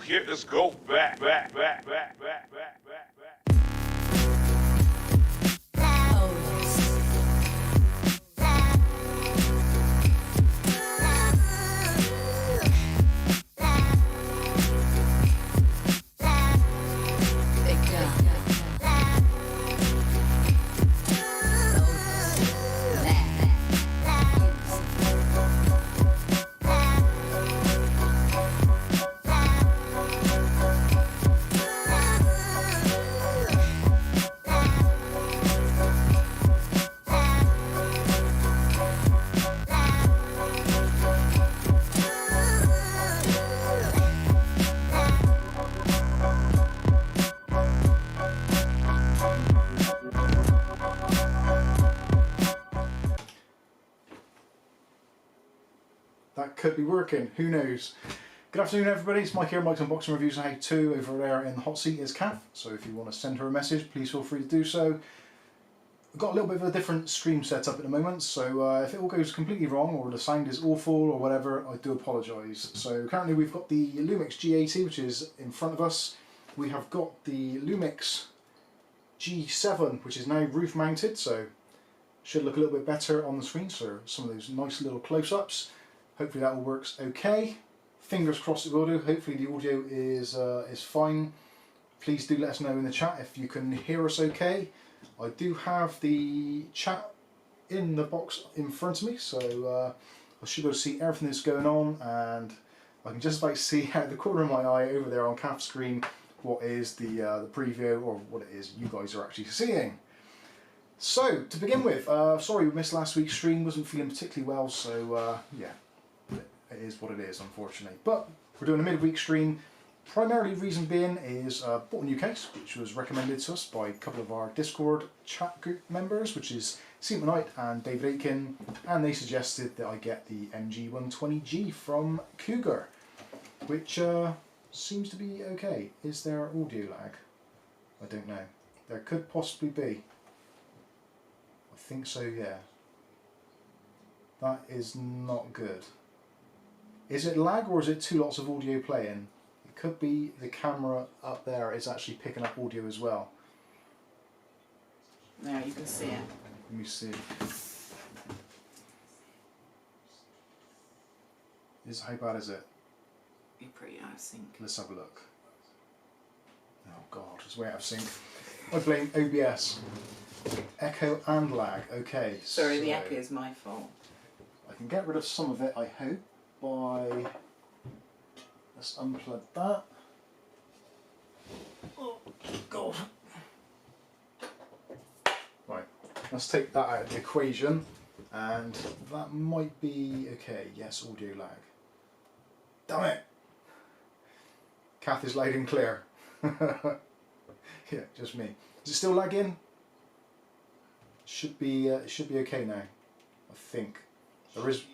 hit us go back. That could be working, who knows. Good afternoon everybody, it's Mike here, Mike's Unboxing Reviews and How To. Over there in the hot seat is Kath, so if you want to send her a message, please feel free to do so. I've got a little bit of a different stream setup at the moment, so if it all goes completely wrong or the sound is awful or whatever, I do apologise. So currently we've got the Lumix G80, which is in front of us. We have got the Lumix G7, which is now roof mounted, so should look a little bit better on the screen, so some of those nice little close-ups. Hopefully that all works okay. Fingers crossed it will do. Hopefully the audio is fine. Please do let us know in the chat if you can hear us okay. I do have the chat in the box in front of me, so I should be able to see everything that's going on, and I can just about see out the corner of my eye over there on Kath's screen what is the preview, or what it is you guys are actually seeing. So to begin with, sorry we missed last week's stream, wasn't feeling particularly well, so yeah. It is what it is, unfortunately. But we're doing a midweek stream. Primarily reason being is bought a new case, which was recommended to us by a couple of our Discord chat group members, which is Seema Knight and David Aitken, and they suggested that I get the MG120G from Cougar, which seems to be okay. Is there audio lag? I don't know. There could possibly be. I think so, yeah. That is not good. Is it lag or is it two lots of audio playing? It could be the camera up there is actually picking up audio as well. Now you can see it. Let me see. How bad is it? You're pretty out of sync. Let's have a look. Oh god, it's way out of sync. I blame OBS. Echo and lag. Okay. Sorry, the echo is my fault. I can get rid of some of it, I hope, by, let's unplug that. Oh god. Right, let's take that out of the equation, and that might be okay. Yes, audio lag. Damn it! Kath is loud and clear. Yeah, just me. Is it still lagging? Should be okay now, I think. There is.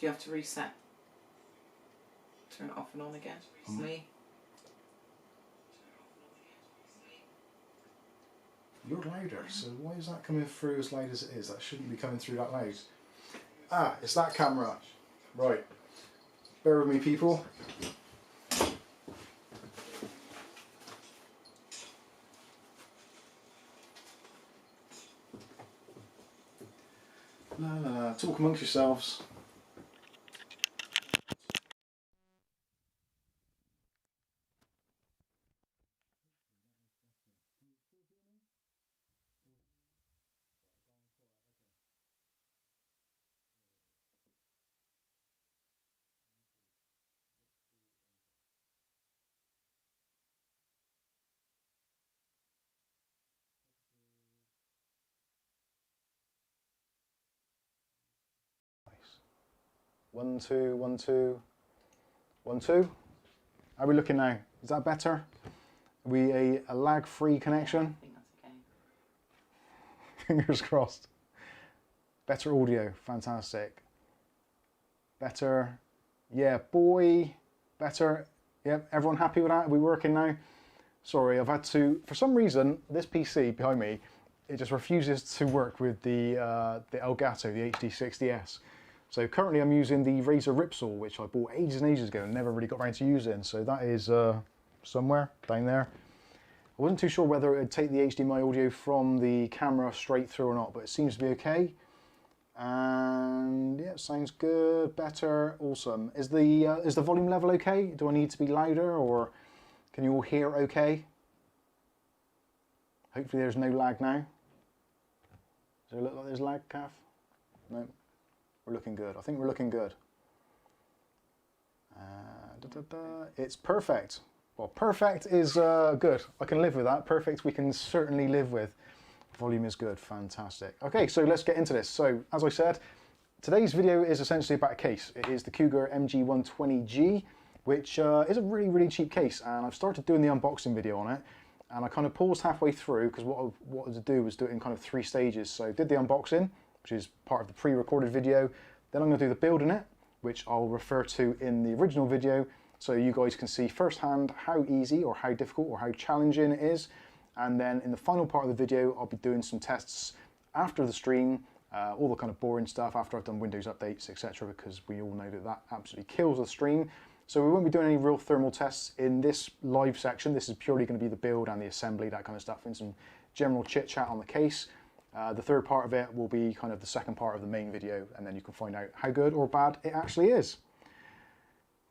Do you have to reset? Turn it off and on again? Me? You're louder, so why is that coming through as loud as it is? That shouldn't be coming through that loud. Ah, it's that camera. Right. Bear with me, people. La la la, talk amongst yourselves. One, two, 1, 2, 1, 2. How are we looking now? Is that better? Are we a lag-free connection? I think that's okay. Fingers crossed. Better audio, fantastic. Better, yeah, boy, better. Yep, everyone happy with that? Are we working now? Sorry, I've had to, for some reason, this PC behind me, it just refuses to work with the Elgato, the HD60S. So currently I'm using the Razer Ripsaw, which I bought ages and ages ago and never really got around to using. So that is somewhere down there. I wasn't too sure whether it would take the HDMI audio from the camera straight through or not, but it seems to be okay. And yeah, sounds good, better, awesome. Is the volume level okay? Do I need to be louder, or can you all hear okay? Hopefully there's no lag now. Does it look like there's lag, Kath? No, we're looking good. I think we're looking good. It's perfect. Well, perfect is good. I can live with that. Perfect we can certainly live with. Volume is good, fantastic. Okay, so let's get into this. So, as I said, today's video is essentially about a case. It is the Cougar MG120G, which is a really, really cheap case. And I've started doing the unboxing video on it. And I kind of paused halfway through because what I wanted to do was do it in kind of 3 stages. So I did the unboxing, which is part of the pre-recorded video. Then I'm going to do the build in it, which I'll refer to in the original video, so you guys can see firsthand how easy or how difficult or how challenging it is. And then in the final part of the video, I'll be doing some tests after the stream, all the kind of boring stuff after I've done Windows updates, etc., because we all know that that absolutely kills the stream. So we won't be doing any real thermal tests in this live section. This is purely going to be the build and the assembly, that kind of stuff, and some general chit chat on the case. The third part of it will be kind of the second part of the main video, and then you can find out how good or bad it actually is.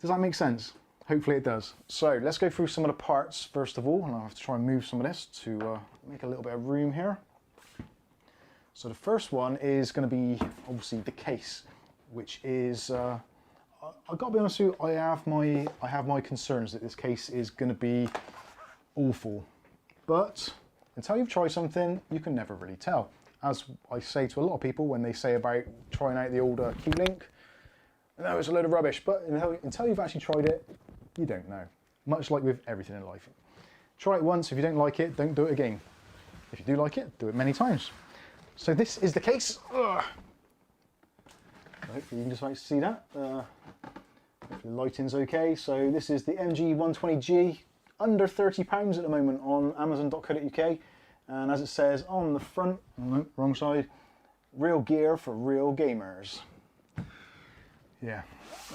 Does that make sense? Hopefully it does. So let's go through some of the parts first of all, and I'll have to try and move some of this to make a little bit of room here. So the first one is going to be obviously the case, which is I've got to be honest with you, I have my concerns that this case is going to be awful, but until you've tried something, you can never really tell. As I say to a lot of people when they say about trying out the older Q-Link, no, it's a load of rubbish, but until you've actually tried it, you don't know. Much like with everything in life. Try it once, if you don't like it, don't do it again. If you do like it, do it many times. So this is the case. Ugh. Hopefully you can just like see that. Hopefully the lighting's okay. So this is the MG120G, under £30 at the moment on Amazon.co.uk. And as it says on the front, oh no, wrong side, real gear for real gamers. Yeah,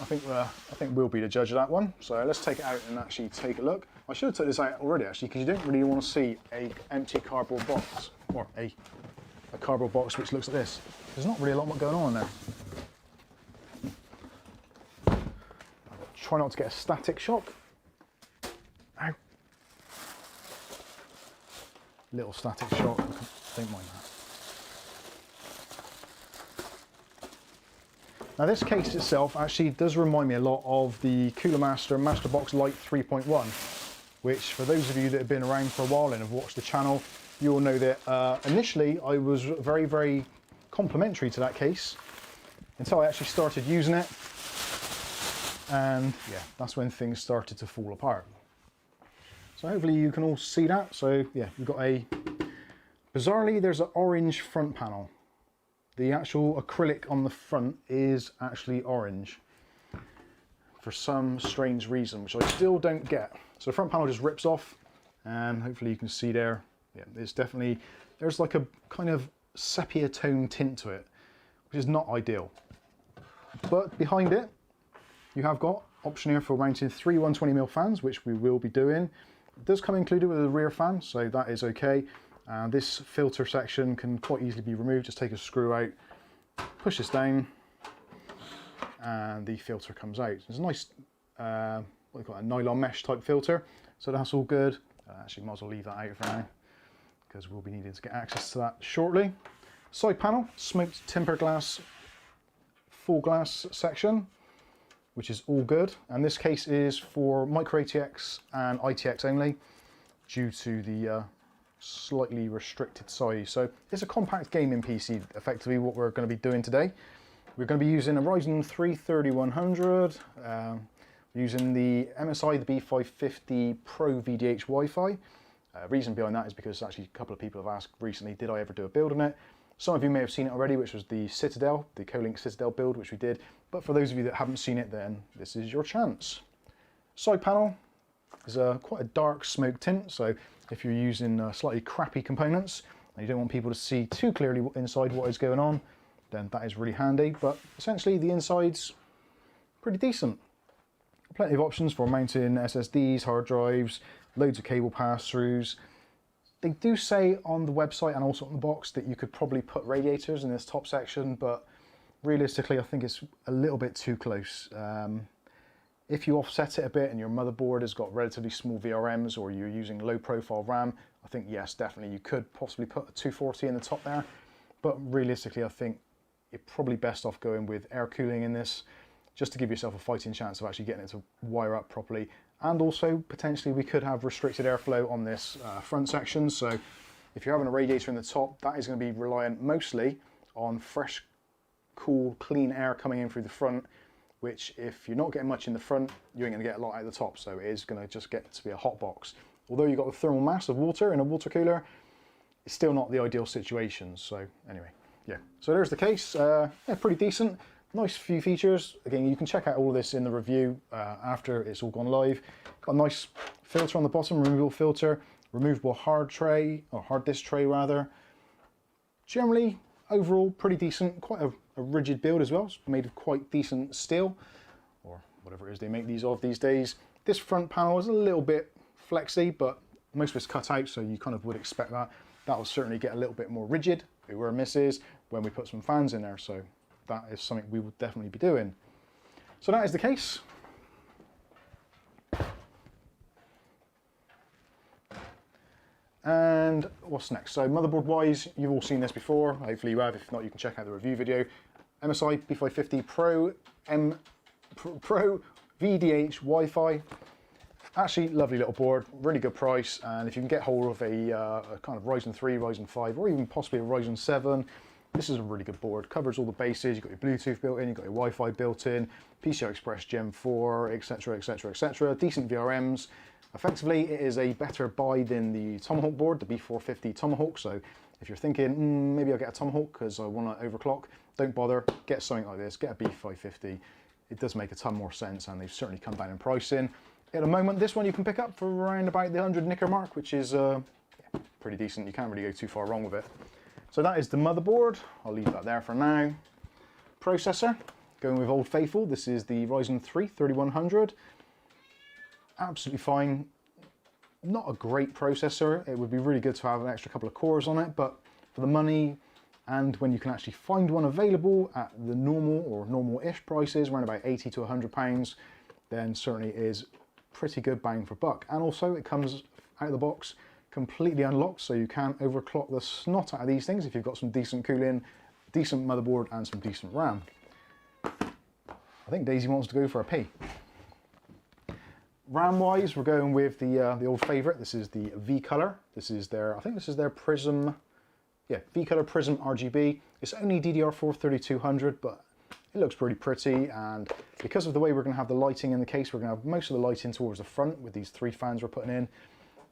I think we'll be the judge of that one. So let's take it out and actually take a look. I should have took this out already actually, because you don't really want to see an empty cardboard box, or a cardboard box which looks like this. There's not really a lot going on in there. Try not to get a static shock. Ow. Little static shock, don't mind that. Now this case itself actually does remind me a lot of the Cooler Master Masterbox Lite 3.1, which for those of you that have been around for a while and have watched the channel, you will know that initially I was very, very complimentary to that case until I actually started using it, and yeah, that's when things started to fall apart. So hopefully you can all see that. So yeah, we've got bizarrely there's an orange front panel. The actual acrylic on the front is actually orange for some strange reason, which I still don't get. So the front panel just rips off, and hopefully you can see there, yeah, it's definitely, there's like a kind of sepia tone tint to it, which is not ideal. But behind it, you have got option here for mounting 3 120mm fans, which we will be doing. It does come included with a rear fan, so that is okay. This filter section can quite easily be removed. Just take a screw out, push this down, and the filter comes out. It's a nice, what do you call it, a nylon mesh type filter, so that's all good. Actually, might as well leave that out for now, because we'll be needing to get access to that shortly. Side panel, smoked tempered glass, full glass section, which is all good. And this case is for micro ATX and ITX only, due to the slightly restricted size. So it's a compact gaming PC, effectively what we're going to be doing today. We're going to be using a Ryzen 3 3100, using the MSI, the B550 Pro VDH Wi-Fi. Reason behind that is because actually a couple of people have asked recently, did I ever do a build on it? Some of you may have seen it already, which was the Citadel, the Colink Citadel build, which we did. But for those of you that haven't seen it, then this is your chance. Side panel is quite a dark smoke tint, so if you're using slightly crappy components and you don't want people to see too clearly inside what is going on, then that is really handy. But essentially the inside's pretty decent. Plenty of options for mounting SSDs, hard drives, loads of cable pass-throughs. They do say on the website and also on the box that you could probably put radiators in this top section, but realistically I think it's a little bit too close. If you offset it a bit and your motherboard has got relatively small VRMs or you're using low profile RAM, I think yes, definitely you could possibly put a 240 in the top there. But realistically I think you're probably best off going with air cooling in this, just to give yourself a fighting chance of actually getting it to wire up properly. And also potentially we could have restricted airflow on this front section. So if you're having a radiator in the top, that is going to be reliant mostly on fresh, cool, clean air coming in through the front, which if you're not getting much in the front, you ain't going to get a lot out of the top. So it is going to just get to be a hot box. Although you've got the thermal mass of water in a water cooler, it's still not the ideal situation. So anyway, yeah. So there's the case. Yeah, pretty decent. Nice few features. Again, you can check out all of this in the review after it's all gone live. Got a nice filter on the bottom, removable filter, removable hard tray, or hard disk tray rather. Generally, overall, pretty decent. Quite a rigid build as well. It's made of quite decent steel, or whatever it is they make these of these days. This front panel is a little bit flexy, but most of it's cut out, so you kind of would expect that. That will certainly get a little bit more rigid, if we're misses, when we put some fans in there. So that is something we will definitely be doing. So that is the case. And what's next? So motherboard wise, you've all seen this before. Hopefully you have. If not, you can check out the review video. MSI P550 Pro VDH Wi-Fi. Actually, lovely little board, really good price. And if you can get hold of a kind of Ryzen 3, Ryzen 5, or even possibly a Ryzen 7, this is a really good board. Covers all the bases. You've got your Bluetooth built in, you've got your Wi-Fi built in, PCI Express Gen 4, etc, etc, etc. Decent VRMs. Effectively, it is a better buy than the Tomahawk board, the B450 Tomahawk. So if you're thinking, maybe I'll get a Tomahawk because I want to overclock, don't bother. Get something like this. Get a B550. It does make a ton more sense, and they've certainly come down in pricing. At the moment, this one you can pick up for around about the 100 nicker mark, which is yeah, pretty decent. You can't really go too far wrong with it. So that is the motherboard. I'll leave that there for now. Processor, going with Old Faithful. This is the Ryzen 3 3100. Absolutely fine. Not a great processor. It would be really good to have an extra couple of cores on it, but for the money and when you can actually find one available at the normal or normal-ish prices, around about 80 to 100 pounds, then certainly is pretty good bang for buck. And also it comes out of the box completely unlocked, so you can overclock the snot out of these things if you've got some decent cooling, decent motherboard and some decent RAM. I think Daisy wants to go for a pee. RAM wise, we're going with the old favourite. This is the V-Color. This is their, I think this is their Prism, yeah, V-Color Prism RGB. It's only DDR4 3200, but it looks pretty pretty, and because of the way we're going to have the lighting in the case, we're going to have most of the lighting towards the front with these 3 fans we're putting in.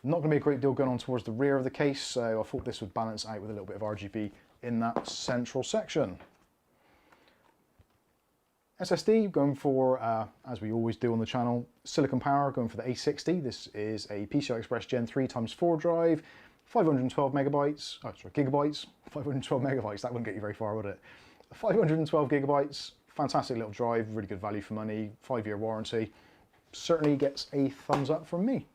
Not going to be a great deal going on towards the rear of the case, so I thought this would balance out with a little bit of RGB in that central section. SSD, going for, as we always do on the channel, Silicon Power, going for the A60. This is a PCI Express Gen 3 x 4 drive, 512 megabytes, oh sorry, gigabytes, 512 megabytes, that wouldn't get you very far, would it? 512 gigabytes, fantastic little drive, really good value for money, 5-year warranty. Certainly gets a thumbs up from me.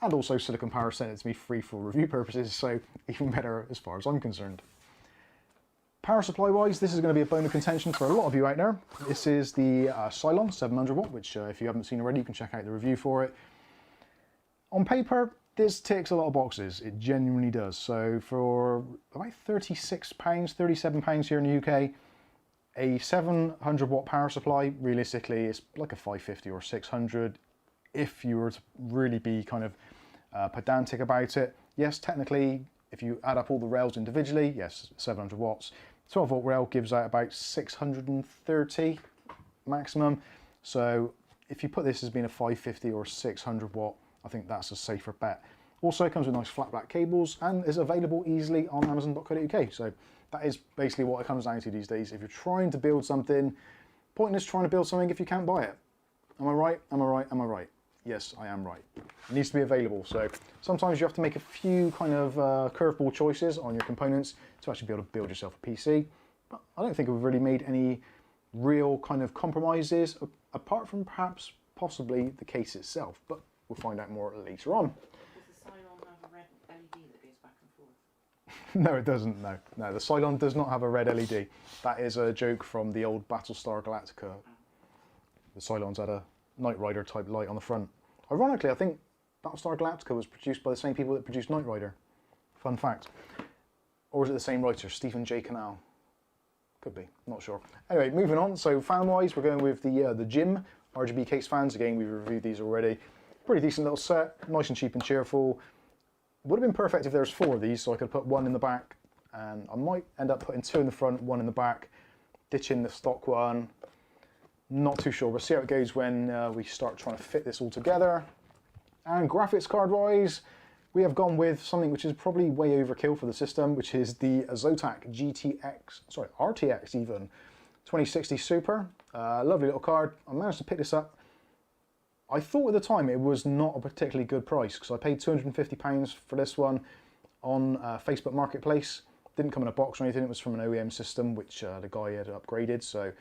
And also Silicon Power sent it to me free for review purposes, so even better as far as I'm concerned. Power supply wise, this is going to be a bone of contention for a lot of you out there. This is the Cylon 700 watt, which if you haven't seen already, you can check out the review for it. On paper, this ticks a lot of boxes. It genuinely does. So for about £36, £37 here in the UK, a 700 watt power supply, realistically, it's like a 550 or 600 if you were to really be kind of pedantic about it. Yes, technically, if you add up all the rails individually, yes, 700 watts. 12 volt rail gives out about 630 maximum. So if you put this as being a 550 or 600 watt, I think that's a safer bet. Also, it comes with nice flat black cables and is available easily on Amazon.co.uk. So that is basically what it comes down to these days. If you're trying to build something, pointless trying to build something if you can't buy it. Am I right? Am I right? Am I right? Yes, I am right. It needs to be available. So sometimes you have to make a few kind of curveball choices on your components to actually be able to build yourself a PC. but I don't think we've really made any real kind of compromises, apart from perhaps possibly the case itself, but we'll find out more later on. Does the Cylon have a red LED that goes back and forth? No, it doesn't, no. No, the Cylon does not have a red LED. That is a joke from the old Battlestar Galactica. The Cylons had a Knight Rider type light on the front. Ironically, I think Battlestar Galactica was produced by the same people that produced Knight Rider. Fun fact. Or is it the same writer, Stephen J. Canal? Could be, not sure. Anyway, moving on. So fan-wise, we're going with the GIM RGB Case fans. Again, we've reviewed these already. Pretty decent little set, nice and cheap and cheerful. Would have been perfect if there was 4 of these, so I could put 1 in the back, and I might end up putting 2 in the front, 1 in the back, ditching the stock one. Not too sure. We'll see how it goes when we start trying to fit this all together. And graphics card wise, we have gone with something which is probably way overkill for the system, which is the Zotac RTX even 2060 Super. Lovely little card. I managed to pick this up. I thought at the time it was not a particularly good price, because I paid £250 for this one on Facebook Marketplace. Didn't come in a box or anything. It was from an OEM system, which the guy had upgraded. So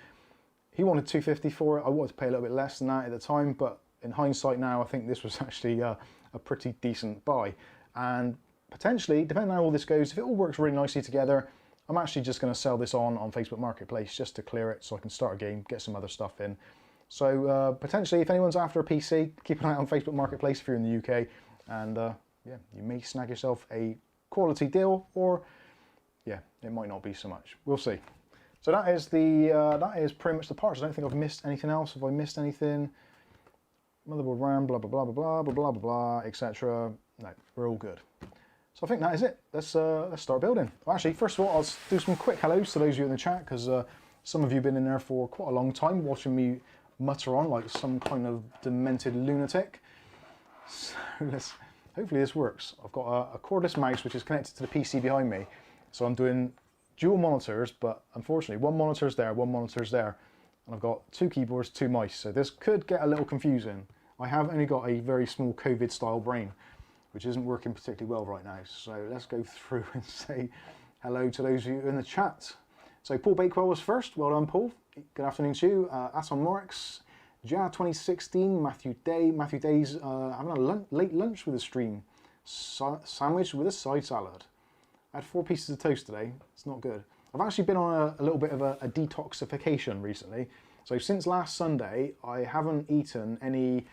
he wanted $250 for it. I wanted to pay a little bit less than that at the time, but in hindsight now, I think this was actually a pretty decent buy. And potentially, depending on how all this goes, if it all works really nicely together, I'm actually just going to sell this on Facebook Marketplace just to clear it, so I can start a game, get some other stuff in. So potentially, if anyone's after a PC, keep an eye on Facebook Marketplace if you're in the UK, and yeah, you may snag yourself a quality deal, or yeah, it might not be so much. We'll see. So that is pretty much the parts. I don't think I've missed anything else. Have I missed anything? Motherboard, RAM, blah blah blah blah blah blah blah blah, etc. No, we're all good. So I think that is it. Let's start building. Well, actually, first of all, I'll do some quick hellos to those of you in the chat, because some of you have been in there for quite a long time watching me mutter on like some kind of demented lunatic. So hopefully this works. I've got a cordless mouse which is connected to the PC behind me, so I'm doing dual monitors, but unfortunately one monitor's there, one monitor's there, and I've got 2 keyboards, 2 mice, so this could get a little confusing. I have only got a very small COVID style brain, which isn't working particularly well right now, so let's go through and say hello to those of you in the chat. So Paul Bakewell was first. Well done, Paul. Good afternoon to you. Atom Morix, Jar 2016, Matthew Day. Matthew Day's having a late lunch with a stream. Sandwich with a side salad. I had 4 pieces of toast today. It's not good. I've actually been on a little bit of a detoxification recently. So since last Sunday, I haven't eaten any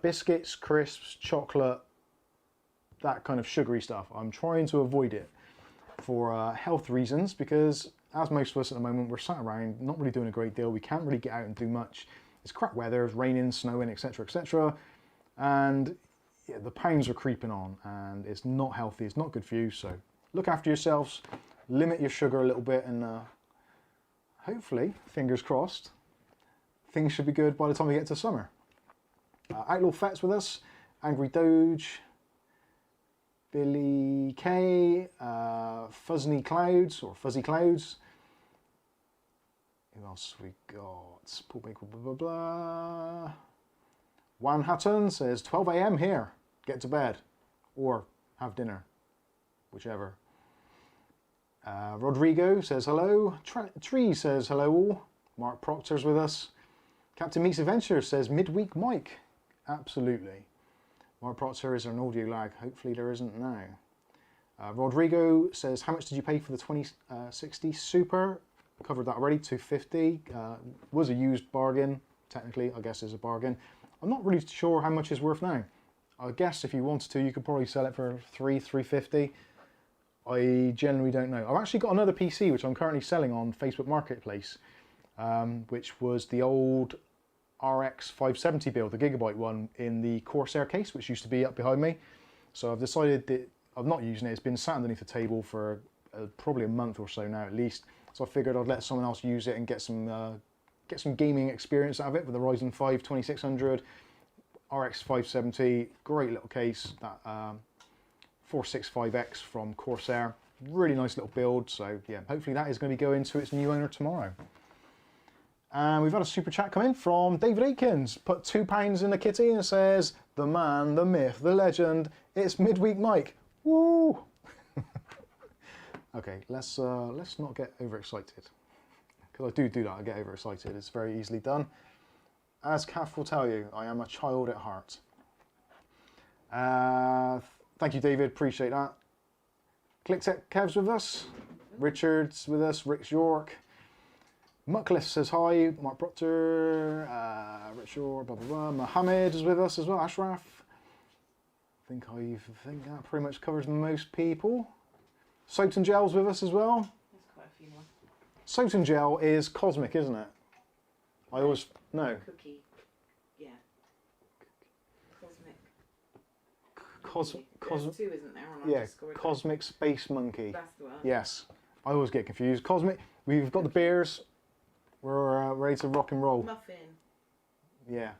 biscuits, crisps, chocolate, that kind of sugary stuff. I'm trying to avoid it for health reasons, because as most of us at the moment, we're sat around not really doing a great deal. We can't really get out and do much. It's crap weather, it's raining, snowing, etc, etc. And yeah, the pounds are creeping on, and it's not healthy, it's not good for you. So look after yourselves, limit your sugar a little bit, and hopefully, fingers crossed, things should be good by the time we get to summer. Outlaw Fett's with us, Angry Doge, Billy K, Fuzzy Clouds, or Fuzzy Clouds. Who else we got? Paul Baker, blah, blah, blah. Wan Hatton says 12 AM here. Get to bed. Or have dinner. Whichever. Rodrigo says hello. Tree says hello all. Mark Proctor's with us. Captain Meeks Adventure says midweek mic. Absolutely. Mark Proctor, is there an audio lag? Hopefully there isn't now. Rodrigo says, how much did you pay for the 2060 Super? Covered that already, $250. Was a used bargain. Technically, I guess is a bargain. I'm not really sure how much it's worth now. I guess if you wanted to, you could probably sell it for $350. I generally don't know. I've actually got another PC which I'm currently selling on Facebook Marketplace, which was the old RX 570 build, the Gigabyte one in the Corsair case, which used to be up behind me. So I've decided that I'm not using it. It's been sat underneath the table for probably a month or so now at least. So I figured I'd let someone else use it and get some gaming experience out of it with the Ryzen 5 2600 RX 570. Great little case, that 465X from Corsair. Really nice little build. So yeah, hopefully that is going to be going to its new owner tomorrow. And we've had a super chat come in from David Aikens. Put £2 in the kitty and says, the man, the myth, the legend, it's midweek Mike. Woo! Okay, let's not get overexcited. because I do that, I get overexcited. It's very easily done. As Kath will tell you, I am a child at heart. Thank you, David, appreciate that. ClickTech Kev's with us, Richard's with us, Rick's York. Muckcliffe says hi, Mark Proctor, Rich York, blah blah blah. Mohammed is with us as well, Ashraf. I think that pretty much covers most people. Soap and Gel's with us as well. There's quite a few more. Soap and Gel is cosmic, isn't it? I always, no. Cookie. Yeah. Cosmic. There's two, isn't there? Yeah, Cosmic Space Monkey. That's the one. Yes. I always get confused. Cosmic, we've got the beers. We're ready to rock and roll. Muffin. Yeah.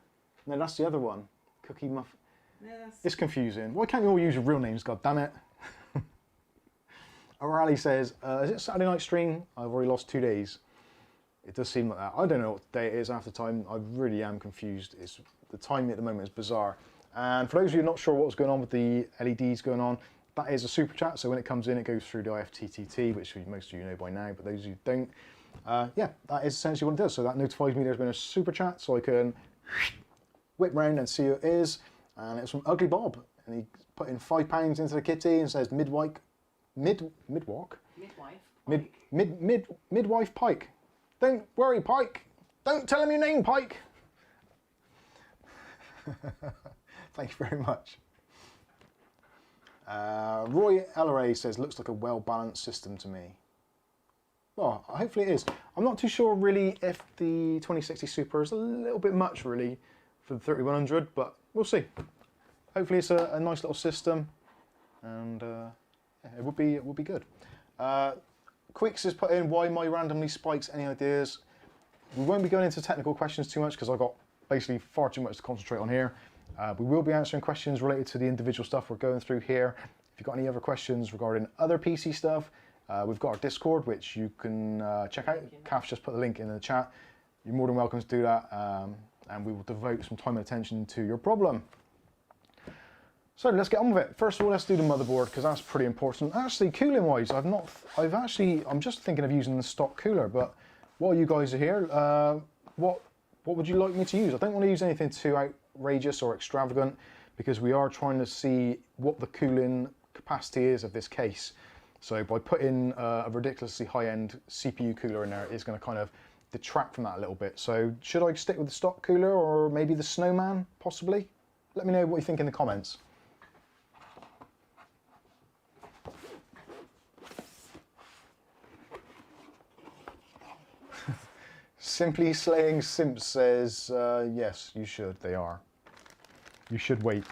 No, that's the other one. Cookie Muffin. No, that's... It's confusing. Why can't you all use your real names, god damn it? O'Reilly says, is it Saturday night stream? I've already lost 2 days. It does seem like that. I don't know what day it is half the time. I really am confused. The timing at the moment is bizarre. And for those of you not sure what's going on with the LEDs going on, that is a super chat. So when it comes in, it goes through the IFTTT, which most of you know by now, but those who don't, yeah, that is essentially what it does. So that notifies me there's been a super chat, so I can whip round and see who it is. And it's from Ugly Bob, and he put in £5 into the kitty and says midwife Pike. Don't worry, Pike. Don't tell him your name, Pike. Thank you very much. Roy Elleray says, looks like a well-balanced system to me. Well, hopefully it is. I'm not too sure really if the 2060 Super is a little bit much really for the 3100, but we'll see. Hopefully it's a nice little system, and yeah, it would be good. Quicks has put in, why my randomly spikes, any ideas? We won't be going into technical questions too much because I've got basically far too much to concentrate on here. We will be answering questions related to the individual stuff we're going through here. If you've got any other questions regarding other PC stuff, we've got our Discord, which you can check out. Kath's just put the link in the chat. You're more than welcome to do that, and we will devote some time and attention to your problem. So let's get on with it. First of all, let's do the motherboard because that's pretty important. Actually, cooling wise, I'm just thinking of using the stock cooler, but while you guys are here, what would you like me to use? I don't want to use anything too outrageous or extravagant because we are trying to see what the cooling capacity is of this case. So by putting a ridiculously high-end CPU cooler in there, it's going to kind of detract from that a little bit. So should I stick with the stock cooler or maybe the Snowman, possibly? Let me know what you think in the comments. Simply Slaying Simps says, yes, you should, they are. You should wait.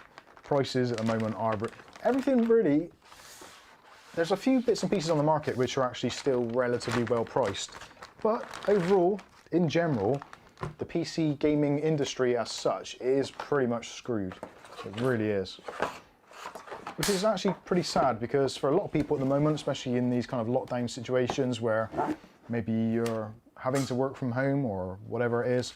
Prices at the moment are, everything really, there's a few bits and pieces on the market which are actually still relatively well priced. But overall, in general, the PC gaming industry as such is pretty much screwed. It really is. Which is actually pretty sad because for a lot of people at the moment, especially in these kind of lockdown situations where maybe you're having to work from home or whatever it is,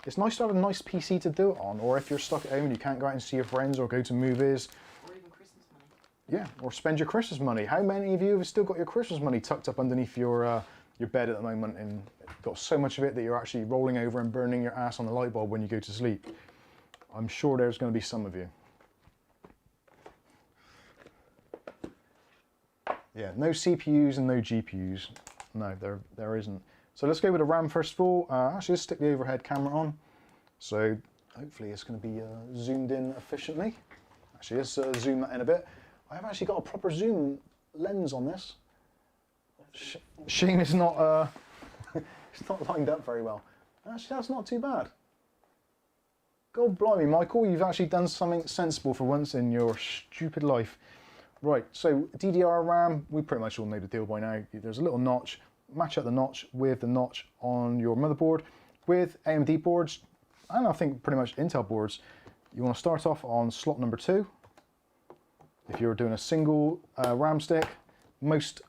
it's nice to have a nice PC to do it on. Or if you're stuck at home and you can't go out and see your friends or go to movies. Or even Christmas money. Yeah, or spend your Christmas money. How many of you have still got your Christmas money tucked up underneath your bed at the moment and got so much of it that you're actually rolling over and burning your ass on the light bulb when you go to sleep? I'm sure there's going to be some of you. Yeah, no CPUs and no GPUs. No, there isn't. So let's go with the RAM first of all. Actually, let's stick the overhead camera on. So hopefully it's going to be zoomed in efficiently. Actually, let's zoom that in a bit. I have actually got a proper zoom lens on this. Shame it's not, it's not lined up very well. Actually, that's not too bad. God blimey, Michael, you've actually done something sensible for once in your stupid life. Right, so DDR RAM, we pretty much all know the deal by now. There's a little notch. Match up the notch with the notch on your motherboard. With AMD boards, and I think pretty much Intel boards, you want to start off on slot number 2. If you're doing a single RAM stick, most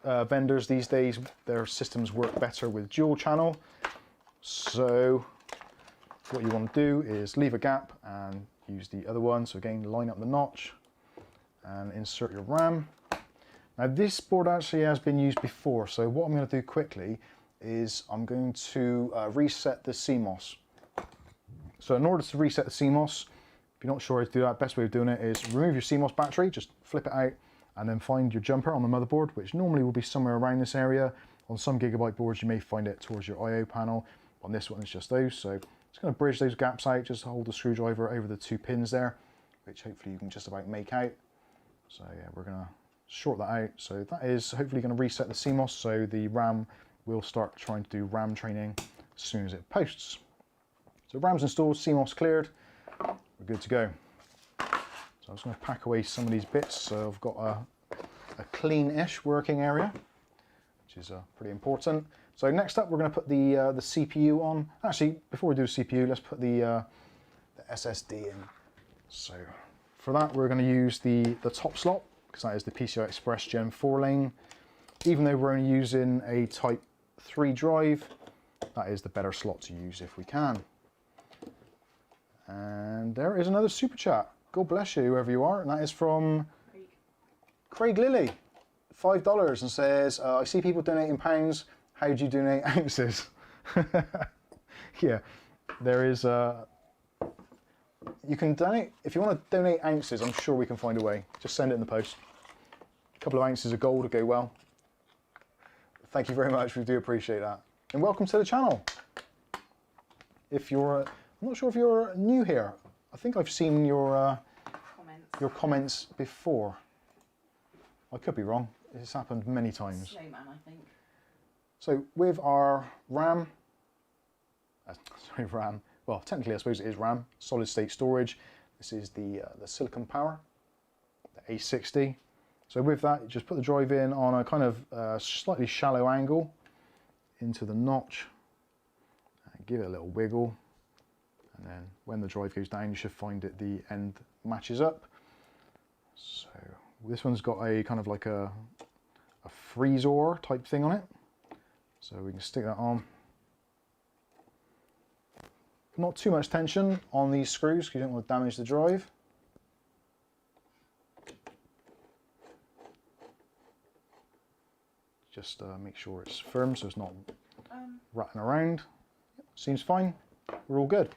vendors these days, their systems work better with dual channel. So what you want to do is leave a gap and use the other one. So again, line up the notch and insert your RAM. Now this board actually has been used before, so what I'm going to do quickly is I'm going to reset the CMOS. So in order to reset the CMOS, if you're not sure how to do that, best way of doing it is remove your CMOS battery, just flip it out, and then find your jumper on the motherboard, which normally will be somewhere around this area. On some Gigabyte boards, you may find it towards your I/O panel. On this one, it's just those. So just going to bridge those gaps out, just hold the screwdriver over the 2 pins there, which hopefully you can just about make out. So yeah, we're going to short that out. So that is hopefully going to reset the CMOS, so the RAM will start trying to do RAM training as soon as it posts. So RAM's installed, CMOS cleared, we're good to go. So I'm just going to pack away some of these bits, so I've got a clean-ish working area, which is pretty important. So next up, we're going to put the CPU on. Actually, before we do the CPU, let's put the SSD in. So for that, we're going to use the top slot, because that is the PCI Express Gen 4 lane. Even though we're only using a Type 3 drive, that is the better slot to use if we can. And there is another super chat. God bless you, whoever you are. And that is from Craig Lilly, $5, and says, I see people donating pounds. How do you donate ounces? Yeah, there is, you can donate, if you want to donate ounces, I'm sure we can find a way. Just send it in the post. A couple of ounces of gold would go well. Thank you very much, we do appreciate that. And welcome to the channel. If you're, I'm not sure if you're new here. I think I've seen your comments before. I could be wrong. It's happened many times. Snowman, I think. So with our RAM, well, technically I suppose it is RAM, solid state storage. This is the Silicon Power, the A60. So with that, you just put the drive in on a kind of slightly shallow angle into the notch, and give it a little wiggle. And then when the drive goes down, you should find that the end matches up. So this one's got a kind of like a freezer type thing on it. So we can stick that on. Not too much tension on these screws because you don't want to damage the drive. Just make sure it's firm so it's not ratting around. Seems fine. We're all good.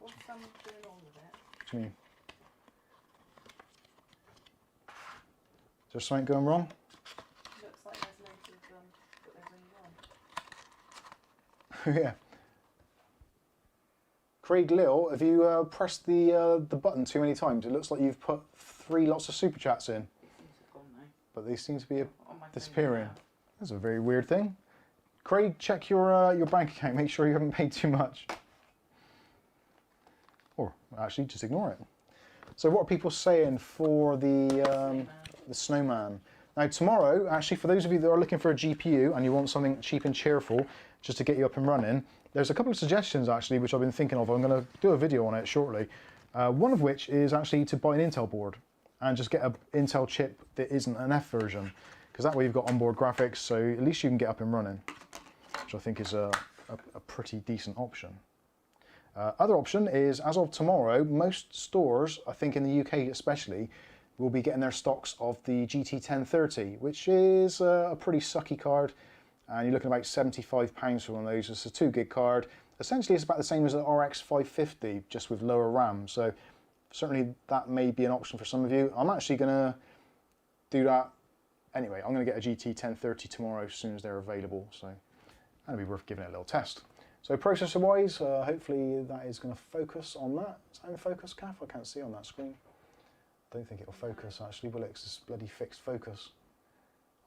What's going on with it? What do you mean? Is there something going wrong? Looks like there's loads of that they're really on. Yeah. Craig Lil, have you pressed the button too many times? It looks like you've put 3 lots of super chats in. But they seem to be disappearing. That's a very weird thing. Craig, check your bank account. Make sure you haven't paid too much. Or actually, just ignore it. So what are people saying for the Snowman? Now tomorrow, actually, for those of you that are looking for a GPU and you want something cheap and cheerful just to get you up and running, there's a couple of suggestions actually which I've been thinking of. I'm going to do a video on it shortly. One of which is actually to buy an Intel board and just get an Intel chip that isn't an F version, because that way you've got onboard graphics, so at least you can get up and running, which I think is a pretty decent option. Other option is, as of tomorrow, most stores, I think in the UK especially, will be getting their stocks of the GT1030, which is a pretty sucky card, and you're looking at about £75 for one of those. It's a 2 gig card. Essentially it's about the same as the RX 550, just with lower RAM, so certainly that may be an option for some of you. I'm actually going to do that anyway. I'm going to get a GT1030 tomorrow as soon as they're available, so that'll be worth giving it a little test. So processor wise, hopefully that is going to focus on that. Is that in focus, Kath? I can't see on that screen. I don't think it'll focus actually, will it? It's this bloody fixed focus.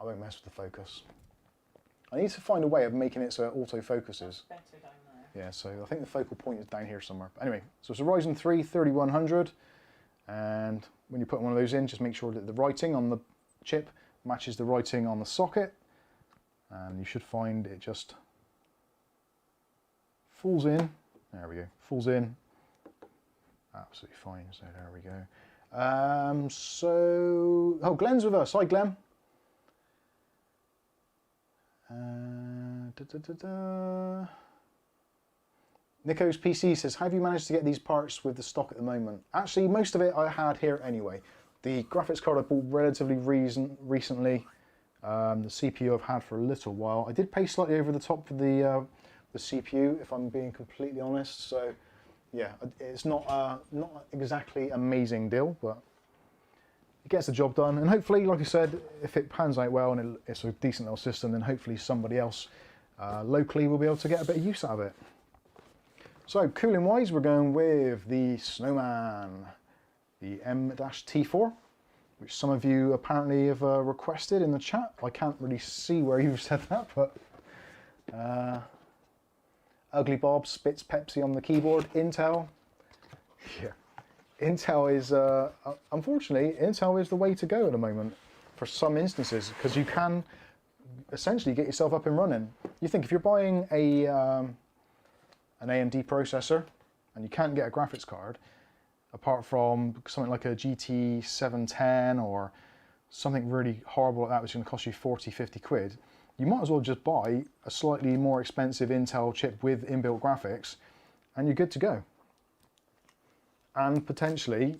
I won't mess with the focus. I need to find a way of making it so it auto focuses. Better down there. Yeah, so I think the focal point is down here somewhere. But anyway, so it's a Ryzen 3 3100, and when you put one of those in, just make sure that the writing on the chip matches the writing on the socket, and you should find it just falls in. There we go, falls in. Absolutely fine, so there we go. Oh, Glenn's with us. Hi, Glenn. Nico's PC says, have you managed to get these parts with the stock at the moment? Actually, most of it I had here anyway. The graphics card I bought relatively recently, The CPU I've had for a little while. I did pay slightly over the top for the CPU, if I'm being completely honest. So yeah, it's not exactly amazing deal, but it gets the job done. And hopefully, like I said, if it pans out well and it's a decent little system, then hopefully somebody else locally will be able to get a bit of use out of it. So cooling wise, we're going with the Snowman, the M-T4, which some of you apparently have requested in the chat. I can't really see where you've said that, but Ugly Bob spits Pepsi on the keyboard. Intel, yeah, Intel is unfortunately Intel is the way to go at the moment for some instances, because you can essentially get yourself up and running. You think if you're buying an AMD processor and you can't get a graphics card, apart from something like a GT 710 or something really horrible like that, which is going to cost you 40, 50 quid, you might as well just buy a slightly more expensive Intel chip with inbuilt graphics and you're good to go. And potentially,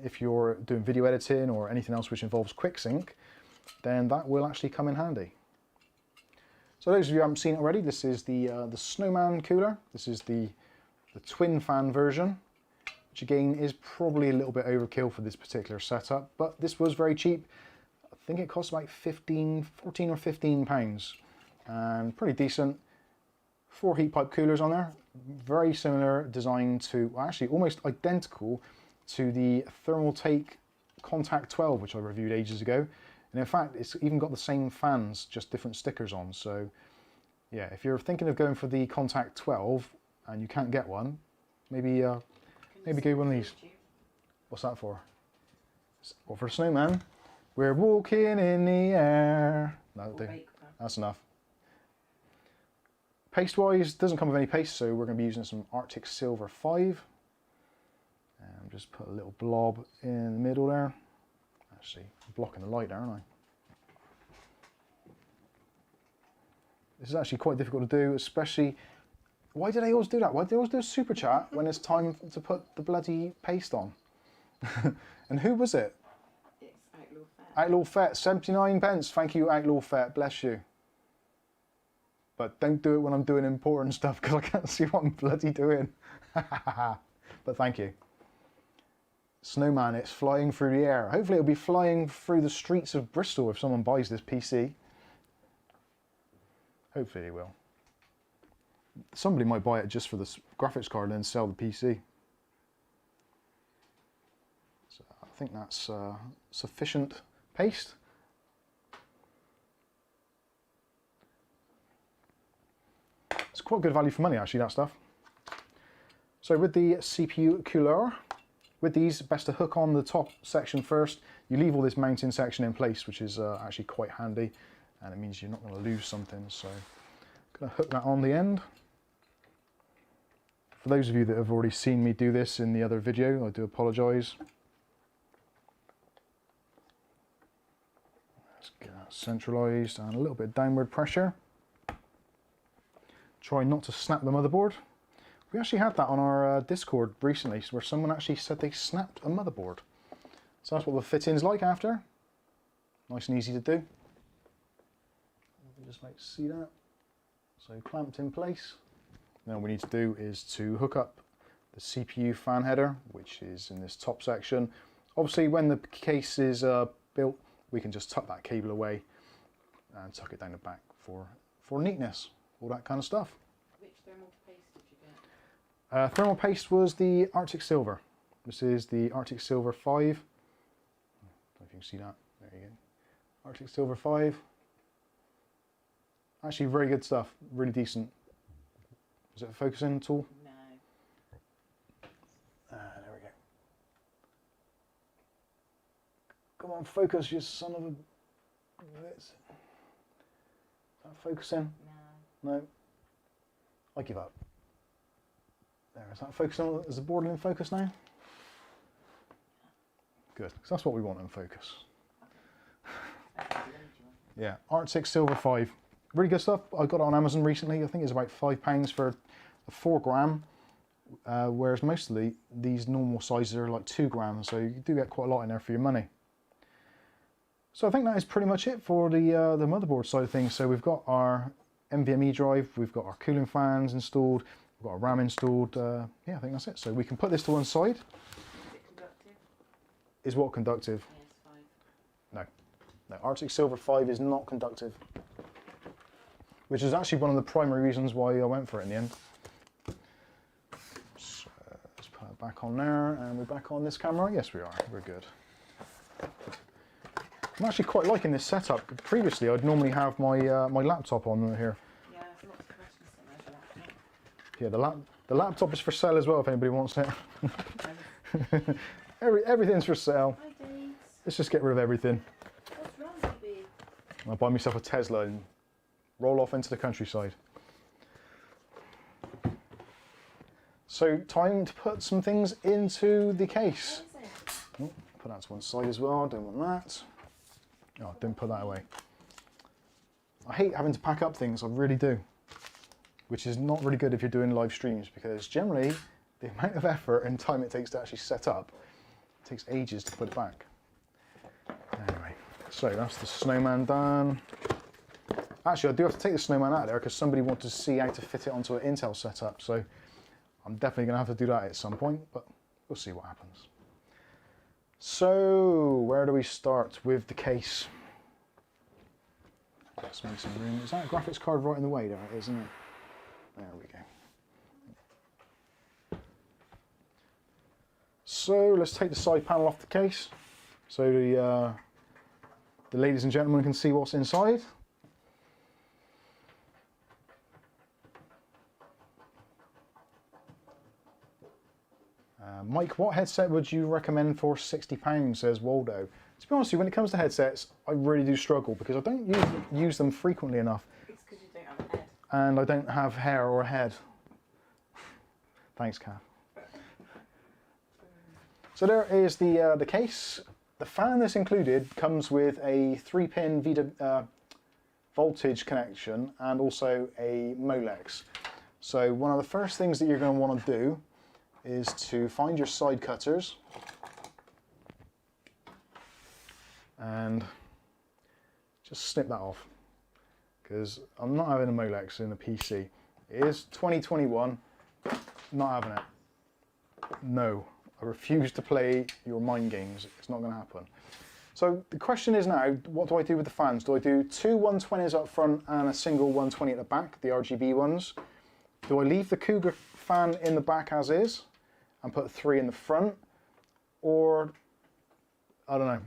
if you're doing video editing or anything else which involves QuickSync, then that will actually come in handy. So those of you who haven't seen it already, this is the Snowman cooler. This is the twin fan version, which again is probably a little bit overkill for this particular setup, but this was very cheap. I think it cost like 14 or 15 pounds, and pretty decent. 4 heat pipe coolers on there, very similar design to, well, actually almost identical to the Thermaltake Contact 12, which I reviewed ages ago. And in fact, it's even got the same fans, just different stickers on. So yeah, if you're thinking of going for the Contact 12 and you can't get one, maybe go one of these. What's that for? Well, for Snowman, we're walking in the air. No, that's enough. Paste wise, doesn't come with any paste, so we're going to be using some Arctic Silver 5. And just put a little blob in the middle there. Actually, I'm blocking the light there, aren't I? This is actually quite difficult to do, especially... Why do they always do that? Why do they always do a super chat when it's time to put the bloody paste on? And who was it? It's Outlaw Fett. Outlaw Fett, 79 pence. Thank you, Outlaw Fett. Bless you. But don't do it when I'm doing important stuff, because I can't see what I'm bloody doing. But thank you. Snowman, it's flying through the air. Hopefully it'll be flying through the streets of Bristol if someone buys this PC. Hopefully they will. Somebody might buy it just for the graphics card and then sell the PC. So I think that's sufficient paste. It's quite good value for money actually, that stuff. So with the CPU cooler, with these, best to hook on the top section first. You leave all this mounting section in place, which is actually quite handy, and it means you're not going to lose something. So I'm going to hook that on the end. For those of you that have already seen me do this in the other video, I do apologise. Let's get that centralised and a little bit of downward pressure. Try not to snap the motherboard. We actually had that on our Discord recently, where someone actually said they snapped a motherboard. So that's what the fitting's like after. Nice and easy to do. Just make see that. So clamped in place. Now what we need to do is to hook up the CPU fan header, which is in this top section. Obviously when the case is built, we can just tuck that cable away and tuck it down the back for neatness, all that kind of stuff. Which thermal paste did you get? Thermal paste was the Arctic Silver. This is the Arctic Silver 5. I don't know if you can see that. There you go. Arctic Silver 5. Actually very good stuff, really decent. Is it focusing at all? No. There we go. Come on, focus, you son of a... Is that focusing? No. No. I give up. There, is that focusing? Is the board in focus now? Good, because that's what we want in focus. Yeah, Arctic Silver 5. Really good stuff. I got it on Amazon recently. I think it's about £5 for a 4 gram, whereas mostly these normal sizes are like 2 grams, so you do get quite a lot in there for your money. So I think that is pretty much it for the motherboard side of things. So we've got our NVMe drive, we've got our cooling fans installed, we've got our RAM installed. Yeah, I think that's it. So we can put this to one side. Is it conductive? Is what conductive? Yes, 5. No, RTX Silver 5 is not conductive. Which is actually one of the primary reasons why I went for it in the end. So let's put it back on there, and we're back on this camera. Yes, we are. We're good. I'm actually quite liking this setup. Previously, I'd normally have my my laptop on here. Yeah, there's lots of questions to measure that. Yeah, the laptop is for sale as well if anybody wants it. Everything's for sale. Hi, Dave. Let's just get rid of everything. What's wrong, baby? I'll buy myself a Tesla and roll off into the countryside. So time to put some things into the case. Oh, put that to one side as well, don't want that. Oh, didn't put that away. I hate having to pack up things, I really do. Which is not really good if you're doing live streams, because generally the amount of effort and time it takes to actually set up, it takes ages to put it back. Anyway, so that's the snowman done. Actually, I do have to take the snowman out of there because somebody wanted to see how to fit it onto an Intel setup, so I'm definitely going to have to do that at some point, but we'll see what happens. So, where do we start with the case? Let's make some room. Is that a graphics card right in the way? There it is, isn't it? There we go. So, let's take the side panel off the case so the ladies and gentlemen can see what's inside. Mike, what headset would you recommend for £60, says Waldo? To be honest with you, when it comes to headsets, I really do struggle because I don't use them frequently enough. It's because you don't have a head. And I don't have hair or a head. Thanks, Kath. So there is the case. The fan that's included comes with a 3-pin voltage connection and also a Molex. So one of the first things that you're going to want to do is to find your side cutters and just snip that off, because I'm not having a Molex in a PC. It is 2021, not having it. No, I refuse to play your mind games. It's not going to happen. So the question is now, what do I do with the fans? Do I do two 120s up front and a single 120 at the back, the RGB ones? Do I leave the Cougar fan in the back as is and put 3 in the front? Or, I don't know.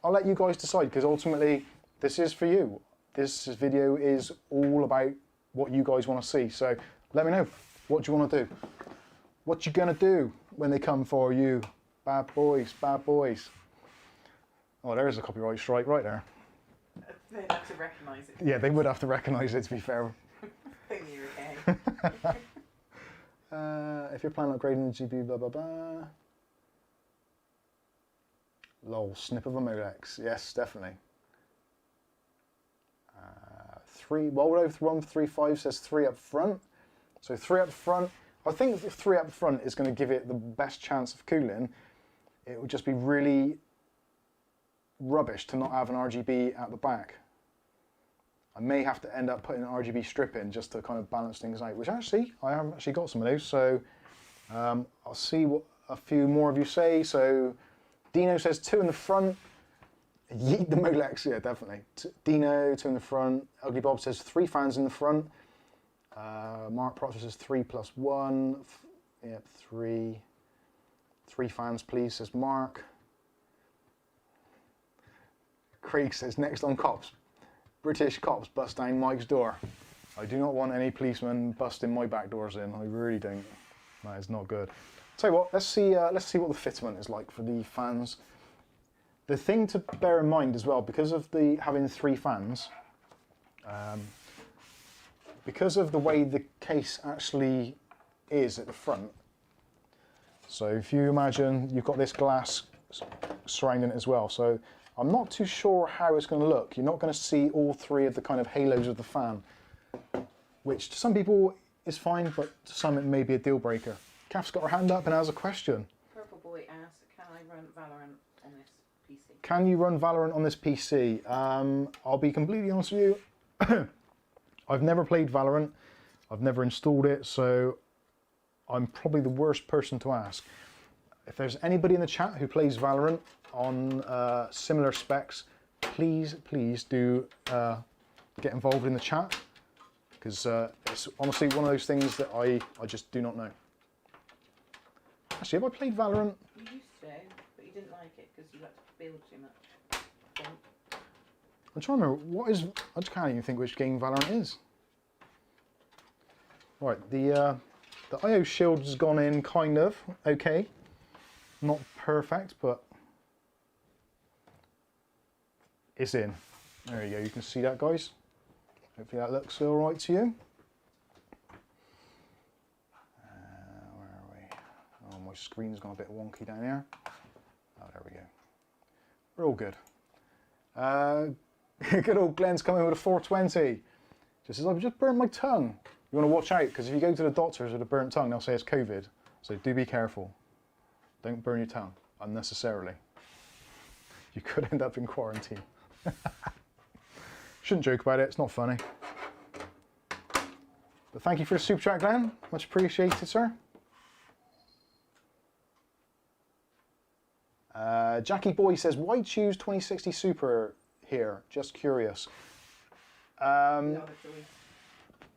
I'll let you guys decide, because ultimately this is for you. This video is all about what you guys want to see. So let me know, what do you want to do? What you gonna do when they come for you? Bad boys, bad boys. Oh, there's a copyright strike right there. They'd have to recognise it. Yeah, they would have to recognise it, to be fair. Think you're okay. If you're planning on upgrading the GPU, blah, blah, blah. Lol, snip of a Molex. Yes, definitely. 135 says 3 up front. So 3 up front. I think if 3 up front is going to give it the best chance of cooling, it would just be really rubbish to not have an RGB at the back. I may have to end up putting an RGB strip in just to kind of balance things out, which actually, I have actually got some of those, so I'll see what a few more of you say. So Dino says 2 in the front. Yeet the Molex, yeah, definitely. Dino, 2 in the front. Ugly Bob says 3 fans in the front. Mark Proctor says 3 plus 1. Yep, 3. 3 fans, please, says Mark. Craig says, next on cops. British cops bust down Mike's door. I do not want any policemen busting my back doors in. I really don't. That is not good. Tell you what, let's see what the fitment is like for the fans. The thing to bear in mind as well, because of the having 3 fans, because of the way the case actually is at the front. So if you imagine you've got this glass surrounding it as well. So I'm not too sure how it's going to look. You're not going to see all 3 of the kind of halos of the fan, which to some people is fine, but to some it may be a deal breaker. Kath's got her hand up and has a question. Purple Boy asks, can I run Valorant on this PC. Can you run Valorant on this PC? I'll be completely honest with you. I've never played Valorant. I've never installed it, so I'm probably the worst person to ask. If there's anybody in the chat who plays Valorant on similar specs, please do get involved in the chat, because it's honestly one of those things that I just do not know. Actually, have I played Valorant? You used to, but you didn't like it because you had to build too much. I'm trying to remember, what is... I just can't even think which game Valorant is. Right, the IO shield has gone in kind of, okay. Not perfect, but it's in. There you go, you can see that, guys. Hopefully that looks all right to you. Where are we? Oh, my screen's gone a bit wonky down here. Oh, there we go. We're all good. Good old Glenn's coming with a 420. Just says, I've just burnt my tongue. You want to watch out, because if you go to the doctors with a burnt tongue, they'll say it's COVID. So do be careful. Don't burn your tongue unnecessarily. You could end up in quarantine. Shouldn't joke about it, it's not funny. But thank you for the super chat, Glenn. Much appreciated, sir. Jackie Boy says, why choose 2060 Super here? Just curious. No other choice.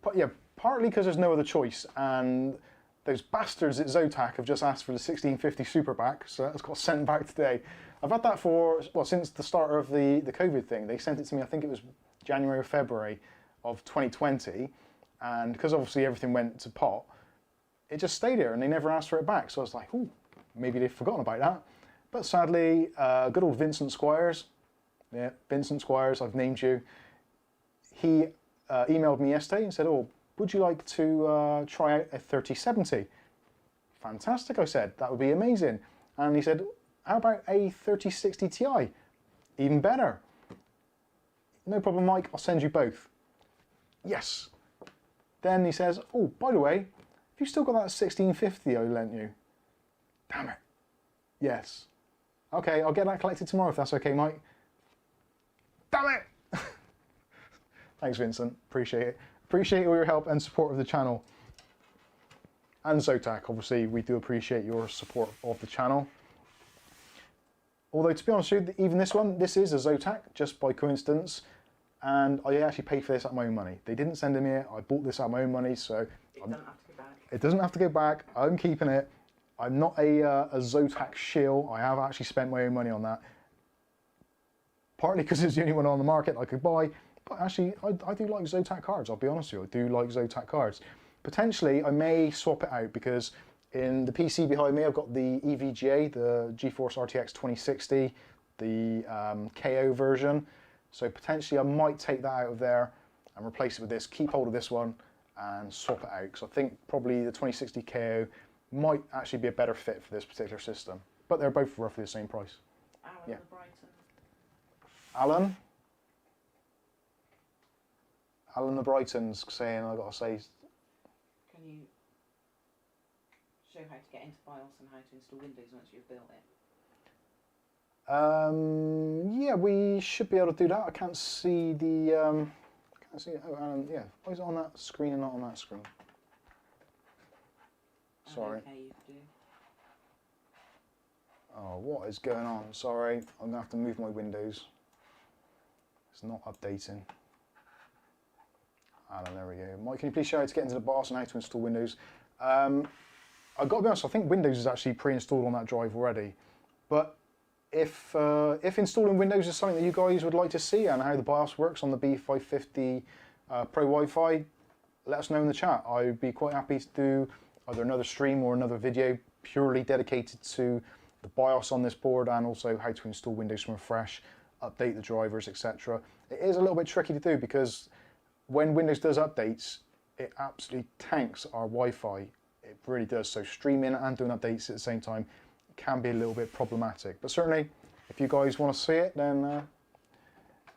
But yeah, partly because there's no other choice, and those bastards at Zotac have just asked for the 1650 Super back, so that's got sent back today. I've had that for, well, since the start of the COVID thing. They sent it to me, I think it was January or February of 2020, and because obviously everything went to pot, it just stayed here and they never asked for it back. So I was like, ooh, maybe they've forgotten about that. But sadly, good old Vincent Squires, yeah, Vincent Squires, I've named you, he emailed me yesterday and said, oh, would you like to try out a 3070? Fantastic, I said, that would be amazing. And he said, how about a 3060 Ti? Even better. No problem, Mike, I'll send you both. Yes. Then he says, oh, by the way, have you still got that 1650 I lent you? Damn it. Yes. Okay, I'll get that collected tomorrow if that's okay, Mike. Damn it! Thanks, Vincent. Appreciate it. Appreciate all your help and support of the channel. And Zotac, obviously, we do appreciate your support of the channel. Although, to be honest with you, even this one, this is a Zotac, just by coincidence. And I actually paid for this out of my own money. They didn't send them here. I bought this out of my own money, so... It doesn't have to go back. It doesn't have to go back. I'm keeping it. I'm not a Zotac shill. I have actually spent my own money on that. Partly because it's the only one on the market I could buy. But actually, I do like Zotac cards, I'll be honest with you. I do like Zotac cards. Potentially, I may swap it out because in the PC behind me, I've got the EVGA, the GeForce RTX 2060, the KO version. So potentially, I might take that out of there and replace it with this, keep hold of this one and swap it out. Because I think probably the 2060 KO might actually be a better fit for this particular system. But they're both roughly the same price. Alan Yeah. the Brighton. Alan? Alan the Brighton's saying, I've got to say... Can you show how to get into BIOS and how to install Windows once you've built it? Yeah, we should be able to do that. I can't see the... can't see it. Oh, Alan, yeah. Why is it on that screen and not on that screen? Sorry. Okay, you do. Oh, what is going on? Sorry, I'm going to have to move my windows. It's not updating. Alan, there we go. Mike, can you please show how to get into the BIOS and how to install Windows? I've got to be honest, I think Windows is actually pre-installed on that drive already. But if installing Windows is something that you guys would like to see and how the BIOS works on the B550 Pro Wi-Fi, let us know in the chat. I'd be quite happy to do either another stream or another video purely dedicated to the BIOS on this board and also how to install Windows from afresh, update the drivers, etc. It is a little bit tricky to do because when Windows does updates, it absolutely tanks our Wi-Fi. It really does. So streaming and doing updates at the same time can be a little bit problematic. But certainly, if you guys want to see it, then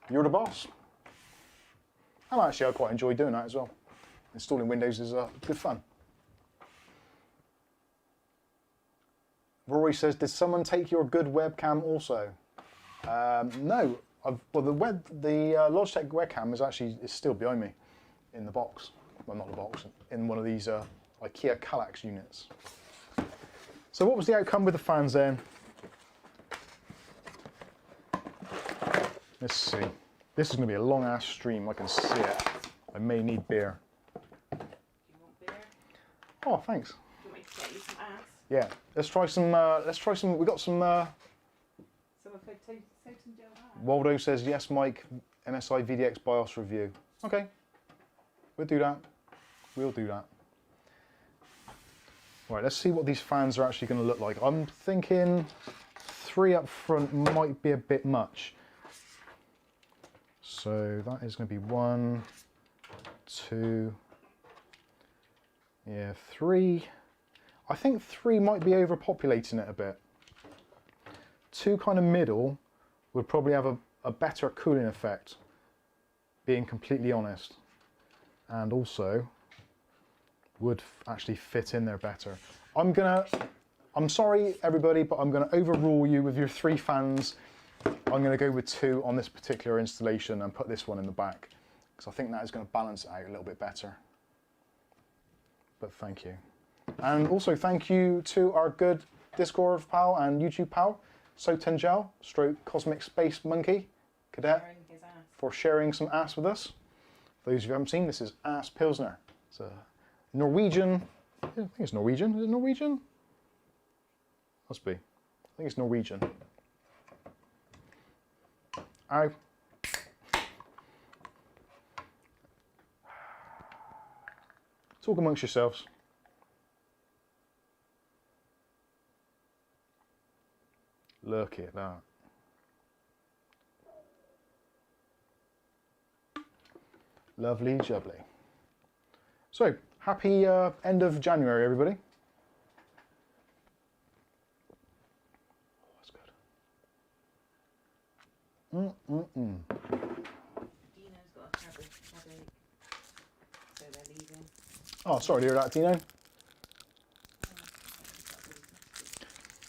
you're the boss. And actually, I quite enjoy doing that as well. Installing Windows is good fun. Rory says, did someone take your good webcam also? No, well the Logitech webcam is still behind me in the box. Well, not the box, in one of these IKEA Kallax units. So what was the outcome with the fans then? Let's see. This is going to be a long ass stream. I can see it. I may need beer. Do you want beer? Oh, thanks. Do you want me to get you some ass? Yeah. Let's try some. We got some. Some of Zotac gel ass. Waldo says yes, Mike. MSI VDX BIOS review. Okay. We'll do that. We'll do that. Right. Let's see what these fans are actually going to look like. I'm thinking 3 up front might be a bit much. So that is going to be 1, 2, yeah, 3. I think 3 might be overpopulating it a bit. 2 kind of middle would probably have a better cooling effect, being completely honest, and also would actually fit in there better. I'm sorry everybody, but I'm gonna overrule you with your 3 fans. I'm going to go with 2 on this particular installation and put this one in the back, because I think that is going to balance it out a little bit better. But thank you. And also thank you to our good Discord pal and YouTube pal, Sotengel, stroke Cosmic Space Monkey Cadet, for sharing some ass with us. For those of you who haven't seen, this is Ass Pilsner. It's a Norwegian, I think it's Norwegian. Is it Norwegian? Must be. I think it's Norwegian. Ow. Talk amongst yourselves. Look at that. Lovely jubbly. So, happy end of January, everybody. Dino's got a headache, so they're leaving. Oh, sorry to hear that, Dino.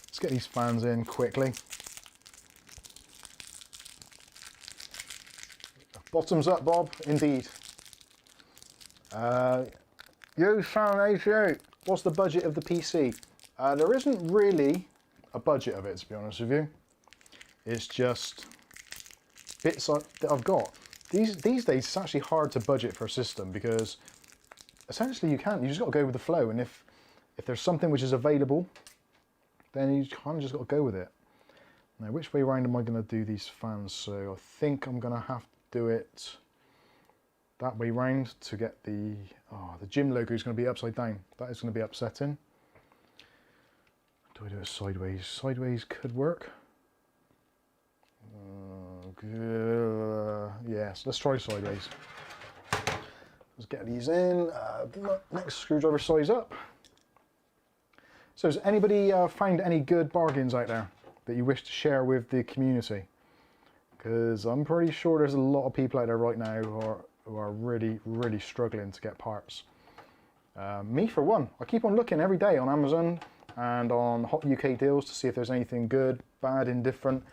Let's get these fans in quickly. Bottoms up, Bob, indeed. Yo, Sound 88, what's the budget of the PC? There isn't really a budget of it, to be honest with you. It's just bits that I've got. These days it's actually hard to budget for a system, because essentially you just got to go with the flow, and if there's something which is available, then you kind of just got to go with it. Now, which way around am I going to do these fans? So I think I'm going to have to do it that way round to get the GIM logo is going to be upside down. That is going to be upsetting. Do I do it sideways? Sideways could work. Yes, let's try sideways. Let's get these in. Next screwdriver size up. So has anybody found any good bargains out there that you wish to share with the community? Because I'm pretty sure there's a lot of people out there right now who are really, really struggling to get parts. Me for one. I keep on looking every day on Amazon and on Hot UK Deals to see if there's anything good, bad, indifferent.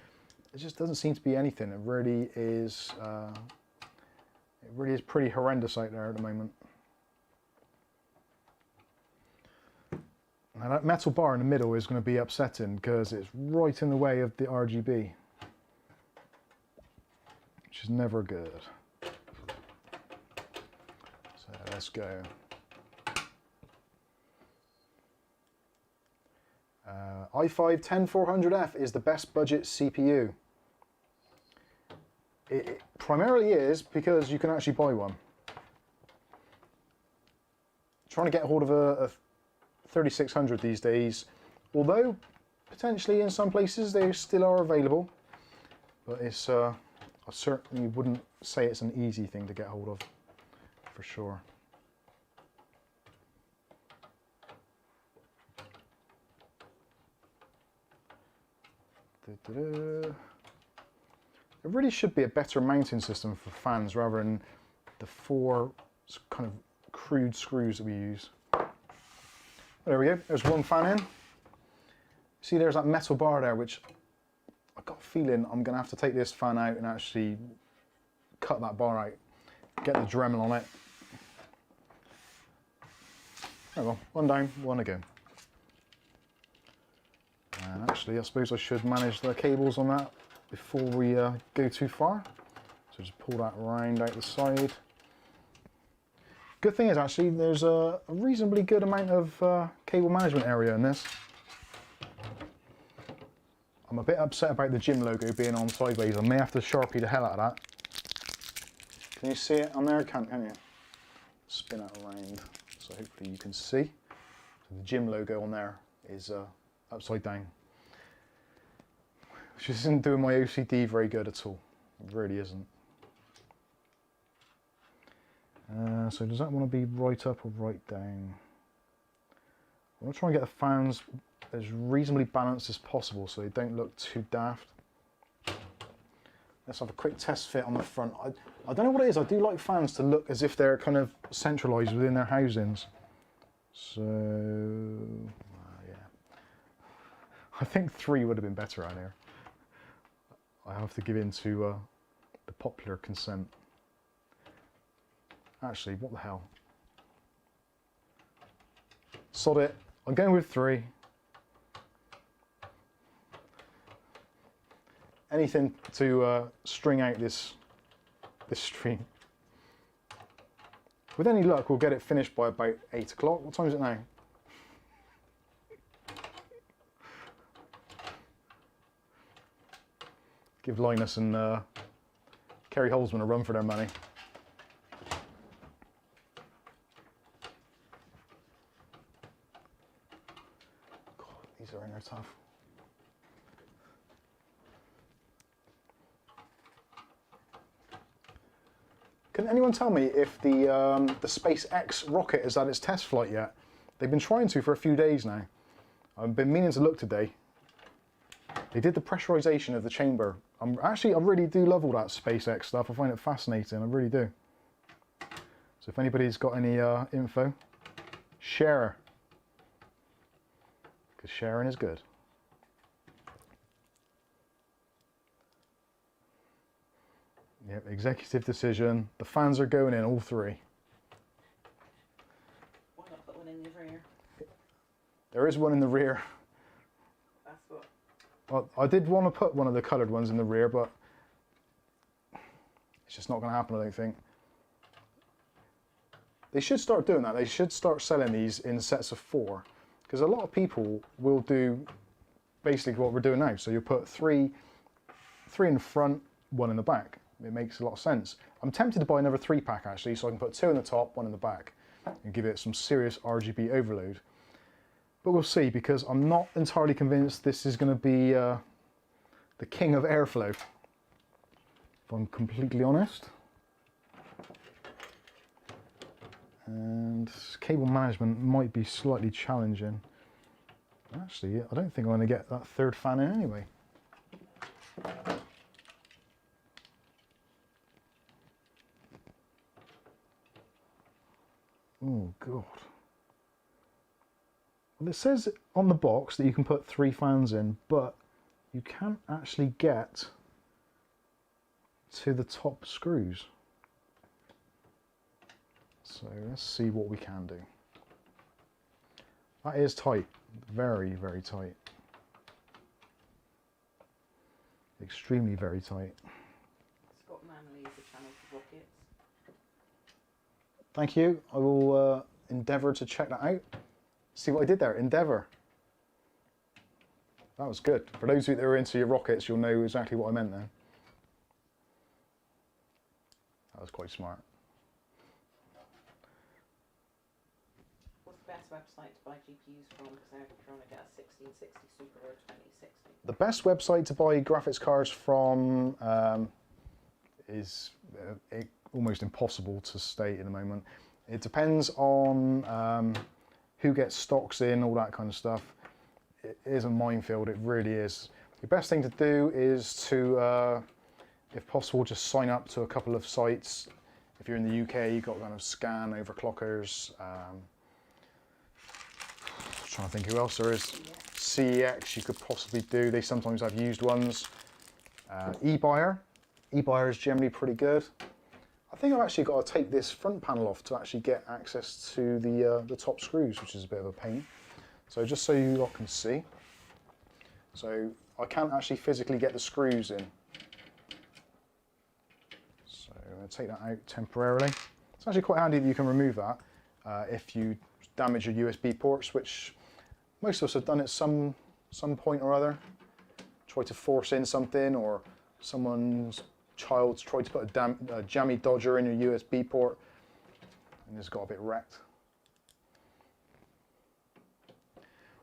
It just doesn't seem to be anything. It really is pretty horrendous out there at the moment. Now that metal bar in the middle is going to be upsetting because it's right in the way of the RGB, which is never good. So let's go. i5-10400F is the best budget CPU. It primarily is because you can actually buy one. Trying to get hold of a 3600 these days, although potentially in some places they still are available, but it's I certainly wouldn't say it's an easy thing to get hold of, for sure. There really should be a better mounting system for fans rather than the 4 kind of crude screws that we use. There we go, there's one fan in. See, there's that metal bar there, which I I've got a feeling I'm going to have to take this fan out and actually cut that bar out, get the Dremel on it. Oh well, one down, one again. And actually, I suppose I should manage the cables on that before we go too far. So just pull that round out the side. Good thing is actually there's a reasonably good amount of cable management area in this. I'm a bit upset about the GIM logo being on sideways. I may have to Sharpie the hell out of that. Can you see it on there? Can't you? Spin it around so hopefully you can see. So the GIM logo on there is upside down, which isn't doing my OCD very good at all. It really isn't. So does that want to be right up or right down? I'm going to try and get the fans as reasonably balanced as possible so they don't look too daft. Let's have a quick test fit on the front. I don't know what it is, I do like fans to look as if they're kind of centralised within their housings. So, yeah. I think 3 would have been better out here. I have to give in to the popular consent. Actually, what the hell? Sod it. I'm going with 3. Anything to string out this stream. With any luck, we'll get it finished by about 8 o'clock. What time is it now? Give Linus and Kerry Holzman a run for their money. God, these are in there tough. Can anyone tell me if the SpaceX rocket has had its test flight yet? They've been trying to for a few days now. I've been meaning to look today. They did the pressurization of the chamber. I really do love all that SpaceX stuff. I find it fascinating, I really do. So if anybody's got any info, share. Because sharing is good. Yep, executive decision. The fans are going in, all 3. Why not put one in the rear? There is one in the rear. That's what. Well, I did want to put one of the coloured ones in the rear, but it's just not going to happen, I don't think. They should start doing that. They should start selling these in sets of 4. Because a lot of people will do basically what we're doing now. So you'll put 3 in the front, 1 in the back. It makes a lot of sense. I'm tempted to buy another 3-pack actually, so I can put 2 in the top, 1 in the back, and give it some serious RGB overload. But we'll see, because I'm not entirely convinced this is going to be the king of airflow, if I'm completely honest. And cable management might be slightly challenging. Actually, I don't think I'm going to get that 3rd fan in anyway. Oh God. Well, it says on the box that you can put 3 fans in, but you can't actually get to the top screws. So let's see what we can do. That is tight, very, very tight. Extremely very tight. Scott Manley is the channel for rockets. Thank you. I will endeavour to check that out. See what I did there? Endeavour. That was good. For those of you that are into your rockets, you'll know exactly what I meant there. That was quite smart. What's the best website to buy GPUs from? Because I'm trying to get a 1660 Super or a 2060. The best website to buy graphics cards from is almost impossible to state at the moment. It depends on who gets stocks in, all that kind of stuff. It is a minefield, it really is. The best thing to do is to, if possible, just sign up to a couple of sites. If you're in the UK, you've got kind of scan overclockers. I'm trying to think who else there is. CEX you could possibly do. They sometimes have used ones. E-Buyer. E-Buyer is generally pretty good. I think I've actually got to take this front panel off to actually get access to the top screws, which is a bit of a pain. So just so you lot can see. So I can't actually physically get the screws in. So I'm going to take that out temporarily. It's actually quite handy that you can remove that if you damage your USB ports, which most of us have done at some point or other. Try to force in something, or someone's child's tried to put a jammy dodger in your USB port and it's got a bit wrecked.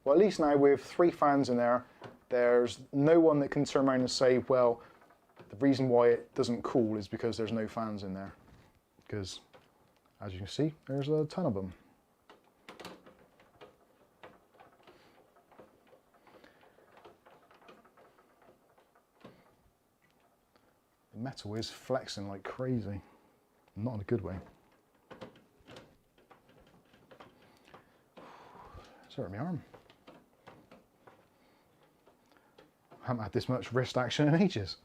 Well, at least now with 3 fans in there, there's no one that can turn around and say, well, the reason why it doesn't cool is because there's no fans in there. Because, as you can see, there's a ton of them. The metal is flexing like crazy. Not in a good way. It's hurting my arm. I haven't had this much wrist action in ages.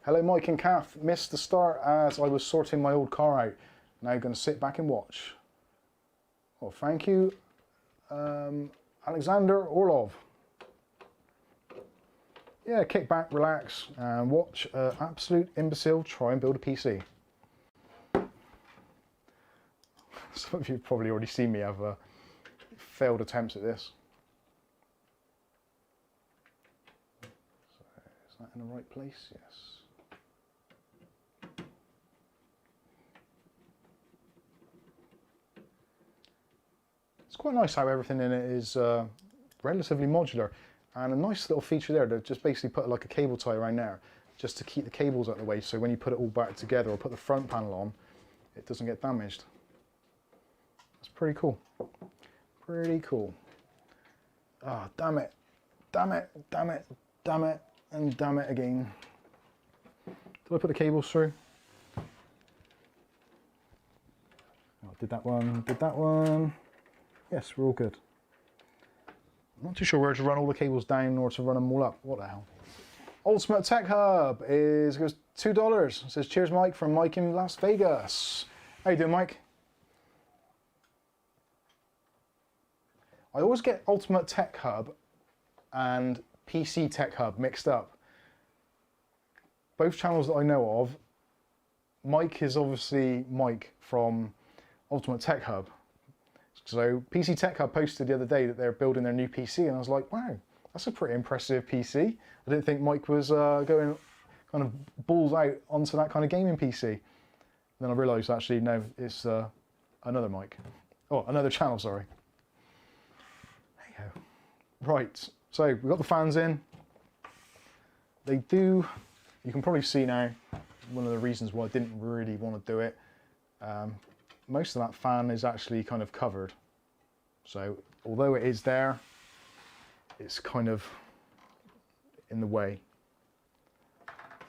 Hello Mike and Kath, missed the start as I was sorting my old car out. Now going to sit back and watch. Well, thank you, Alexander Orlov. Yeah, kick back, relax, and watch an absolute imbecile try and build a PC. Some of you have probably already seen me have failed attempts at this. So, is that in the right place? Yes. It's quite nice how everything in it is relatively modular, and a nice little feature there to just basically put like a cable tie around there just to keep the cables out of the way, so when you put it all back together or put the front panel on, it doesn't get damaged. It's pretty cool. Pretty cool. Ah, oh, damn it. Damn it, damn it, damn it, and damn it again. Did I put the cables through? Oh, did that one, did that one. Yes, we're all good. I'm not too sure where to run all the cables down or to run them all up. What the hell? Ultimate Tech Hub goes $2. It says, cheers Mike from Mike in Las Vegas. How you doing, Mike? I always get Ultimate Tech Hub and PC Tech Hub mixed up. Both channels that I know of, Mike is obviously Mike from Ultimate Tech Hub. So PC Tech Hub posted the other day that they're building their new PC, and I was like, wow, that's a pretty impressive PC. I didn't think Mike was going kind of balls out onto that kind of gaming PC. And then I realised actually, no, it's another Mike. Oh, another channel, sorry. There you go. Right, so we've got the fans in. They do, you can probably see now, one of the reasons why I didn't really want to do it. Most of that fan is actually kind of covered. So although it is there, it's kind of in the way.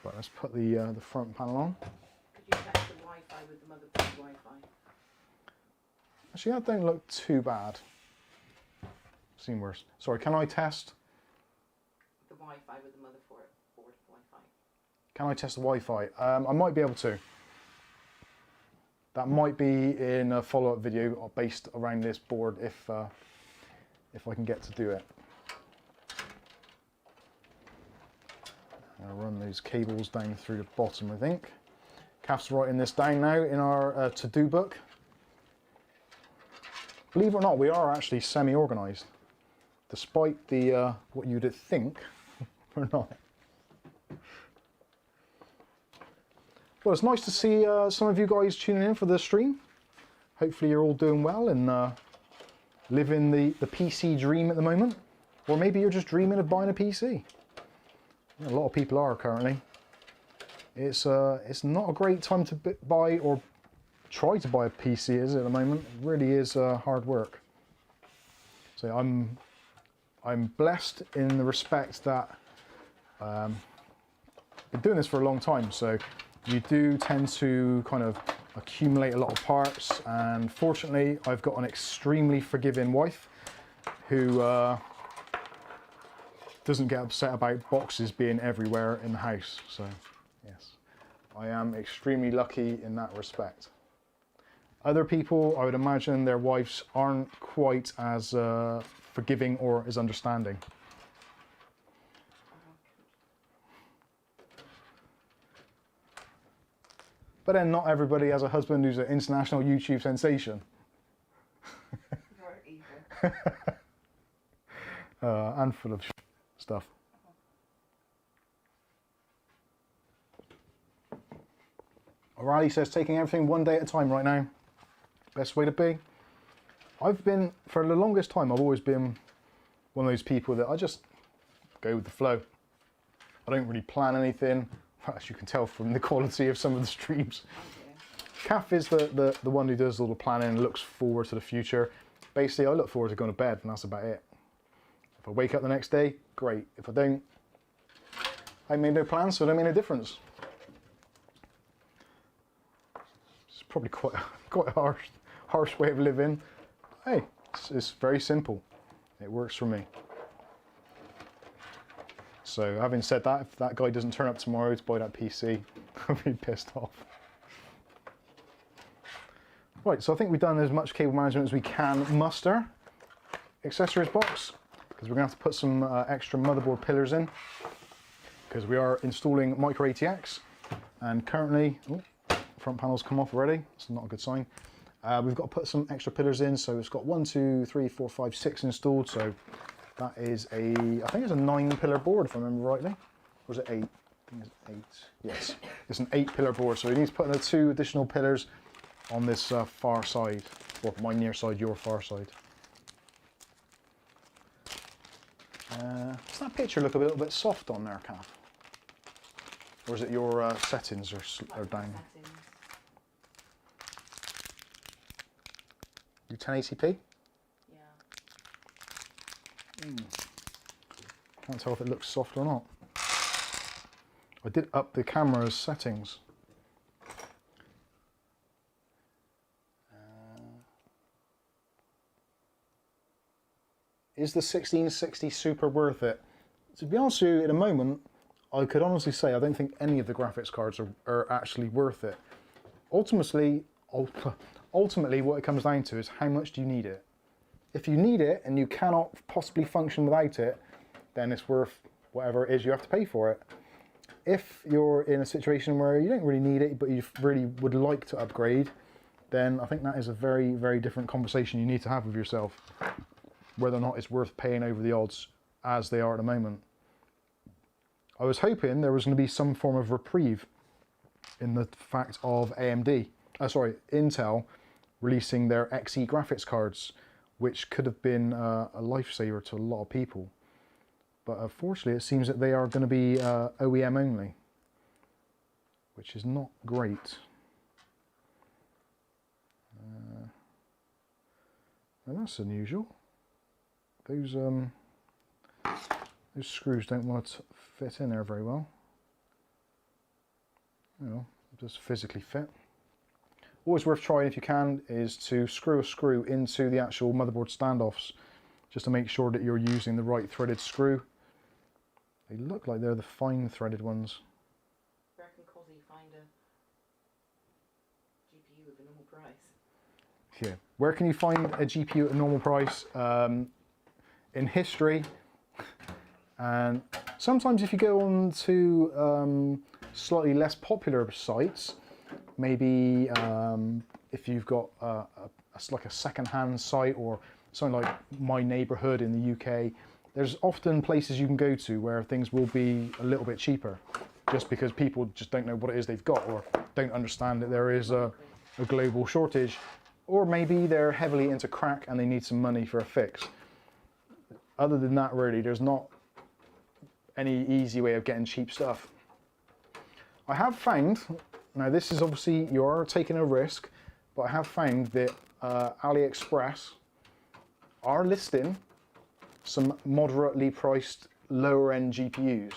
Right, let's put the front panel on. Could you test the Wi-Fi with the motherboard Wi-Fi? Actually, that don't look too bad. Seen worse. Sorry, can I test? The Wi-Fi with the motherboard Wi-Fi. Can I test the Wi-Fi? I might be able to. That might be in a follow-up video based around this board if I can get to do it. I'll run those cables down through the bottom, I think. Kath's writing this down now in our to-do book. Believe it or not, we are actually semi-organised. Despite the what you'd think, we're not. Well, it's nice to see some of you guys tuning in for the stream. Hopefully you're all doing well and living the PC dream at the moment. Or maybe you're just dreaming of buying a PC. A lot of people are currently. It's not a great time to buy or try to buy a PC, is it, at the moment? It really is hard work. So I'm blessed in the respect that I've been doing this for a long time, so you do tend to kind of accumulate a lot of parts, and fortunately I've got an extremely forgiving wife who doesn't get upset about boxes being everywhere in the house. So yes, I am extremely lucky in that respect. Other people, I would imagine their wives aren't quite as forgiving or as understanding. But then not everybody has a husband who's an international YouTube sensation. Very evil. And full of stuff. O'Reilly says taking everything one day at a time right now. Best way to be. I've been, for the longest time, I've always been one of those people that I just go with the flow. I don't really plan anything, as you can tell from the quality of some of the streams. Kath is the one who does all the planning and looks forward to the future. Basically, I look forward to going to bed, and that's about it. If I wake up the next day, great. If I don't, I made no plans, so it don't make no difference. It's probably quite a harsh way of living. Hey, it's very simple. It works for me. So having said that, if that guy doesn't turn up tomorrow to buy that PC, I'll be pissed off. Right, so I think we've done as much cable management as we can muster. Accessories box, because we're going to have to put some extra motherboard pillars in, because we are installing micro ATX, and currently, front panel's come off already, it's not a good sign. We've got to put some extra pillars in, so it's got 1, 2, 3, 4, 5, 6 installed, so that is I think it's a 9-pillar board if I remember rightly, or is it 8? I think it's 8, yes, it's an 8-pillar board, so we need to put in the 2 additional pillars on this far side, or my near side, your far side. Does that picture look a little bit soft on there, Kath? Or is it your settings are down? You 1080p? Yeah. Can't tell if it looks soft or not. I did up the camera's settings. Is the 1660 Super worth it? To be honest with you, at the moment, I could honestly say I don't think any of the graphics cards are actually worth it. Ultimately, what it comes down to is how much do you need it? If you need it and you cannot possibly function without it, then it's worth whatever it is you have to pay for it. If you're in a situation where you don't really need it, but you really would like to upgrade, then I think that is a very, very different conversation you need to have with yourself. Whether or not it's worth paying over the odds as they are at the moment. I was hoping there was going to be some form of reprieve in the fact of Intel releasing their XE graphics cards, which could have been a lifesaver to a lot of people. But unfortunately, it seems that they are going to be OEM only, which is not great. Well, that's unusual. Those screws don't want to fit in there very well. You know, just physically fit. Always worth trying if you can is to screw a screw into the actual motherboard standoffs, just to make sure that you're using the right threaded screw. They look like they're the fine threaded ones. I reckon Cosy find a GPU at a normal price. Yeah. Where can you find a GPU at a normal price? In history, and sometimes if you go on to slightly less popular sites, maybe if you've got like a second-hand site or something like My Neighbourhood in the UK, there's often places you can go to where things will be a little bit cheaper, just because people just don't know what it is they've got or don't understand that there is a global shortage, or maybe they're heavily into crack and they need some money for a fix. Other than that, really, there's not any easy way of getting cheap stuff. I have found, now this is obviously, you are taking a risk, but I have found that AliExpress are listing some moderately priced lower end GPUs.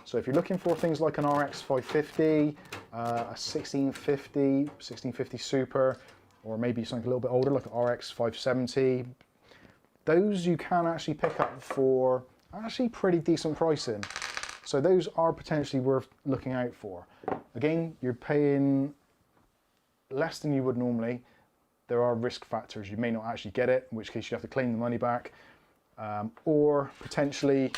So if you're looking for things like an RX 550, a 1650 Super, or maybe something a little bit older like an RX 570. Those you can actually pick up for actually pretty decent pricing. So those are potentially worth looking out for. Again, you're paying less than you would normally. There are risk factors. You may not actually get it, in which case you have to claim the money back. Or potentially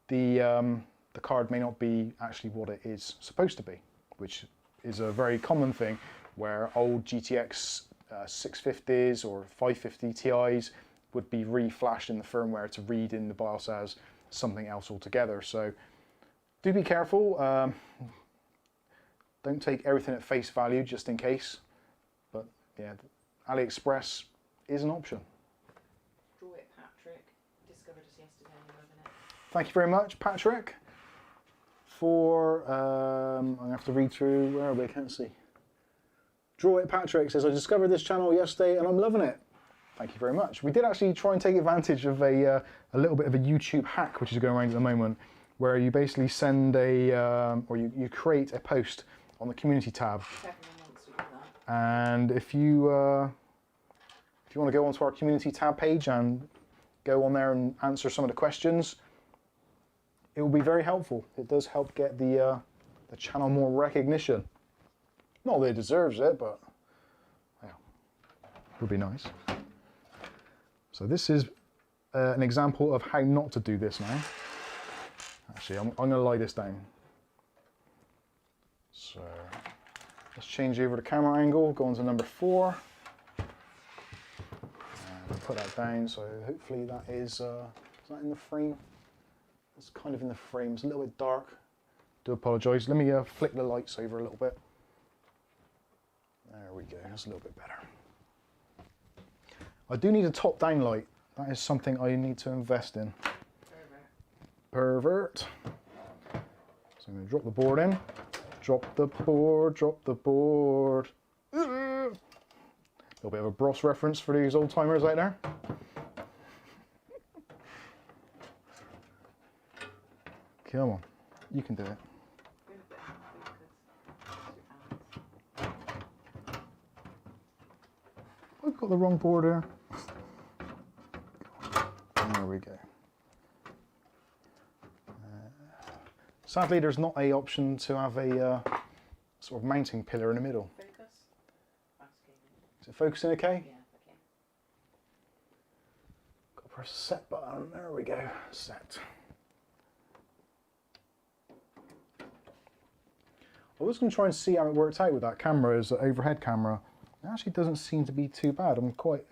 the card may not be actually what it is supposed to be, which is a very common thing where old GTX 650s or 550 Ti's would be re-flashed in the firmware to read in the BIOS as something else altogether. So do be careful. Don't take everything at face value just in case. But yeah, AliExpress is an option. Draw it, Patrick. Discovered us yesterday and you're loving it. Thank you very much, Patrick. For I'm gonna have to read through. Where are we? I can't see. Draw It Patrick says, I discovered this channel yesterday and I'm loving it. Thank you very much. We did actually try and take advantage of a little bit of a YouTube hack which is going around at the moment, where you basically send or you create a post on the community tab. And if you want to go onto our community tab page and go on there and answer some of the questions, it will be very helpful. It does help get the channel more recognition. Not that it deserves it, but yeah, it would be nice. So this is an example of how not to do this now. Actually, I'm going to lie this down. So let's change over the camera angle, go on to number 4. And put that down, so hopefully that is that in the frame? It's kind of in the frame, it's a little bit dark. Do apologise. Let me flick the lights over a little bit. There we go, that's a little bit better. I do need a top-down light. That is something I need to invest in. Pervert. So I'm going to drop the board in. Drop the board, drop the board. A little bit of a Bros reference for these old timers out there. Come on, you can do it. I've got the wrong board here. There we go. Sadly, there's not an option to have a sort of mounting pillar in the middle. Focus. Is it focusing okay? Yeah, okay. Got to press the set button. There we go. Set. I was going to try and see how it worked out with that camera as an overhead camera. It actually doesn't seem to be too bad. I'm quite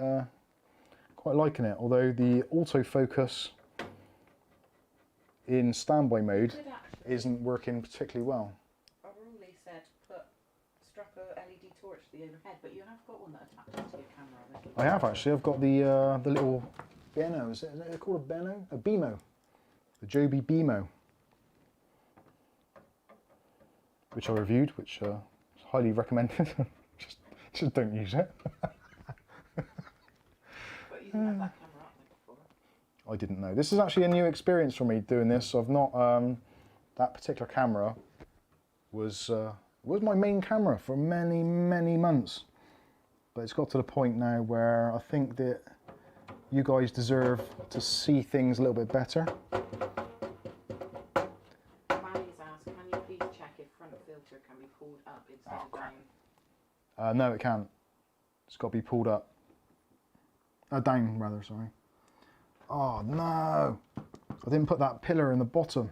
liking it. Although the autofocus in standby mode isn't working particularly well. Aerocool said strap a LED torch to the overhead, but you have got one that attaches to your camera already. I have actually. I've got the little Beno. Is it called a Beno? A Bemo. The Joby Bemo, which I reviewed, which is highly recommended. just don't use it. But you didn't have that camera up there before. I didn't know. This is actually a new experience for me doing this. I've not that particular camera was my main camera for many months, but it's got to the point now where I think that you guys deserve to see things a little bit better. Manny's asked, can you please check if front filter can be pulled up instead of down? No, it can't. It's got to be pulled up. Down rather, sorry. Oh no! I didn't put that pillar in the bottom.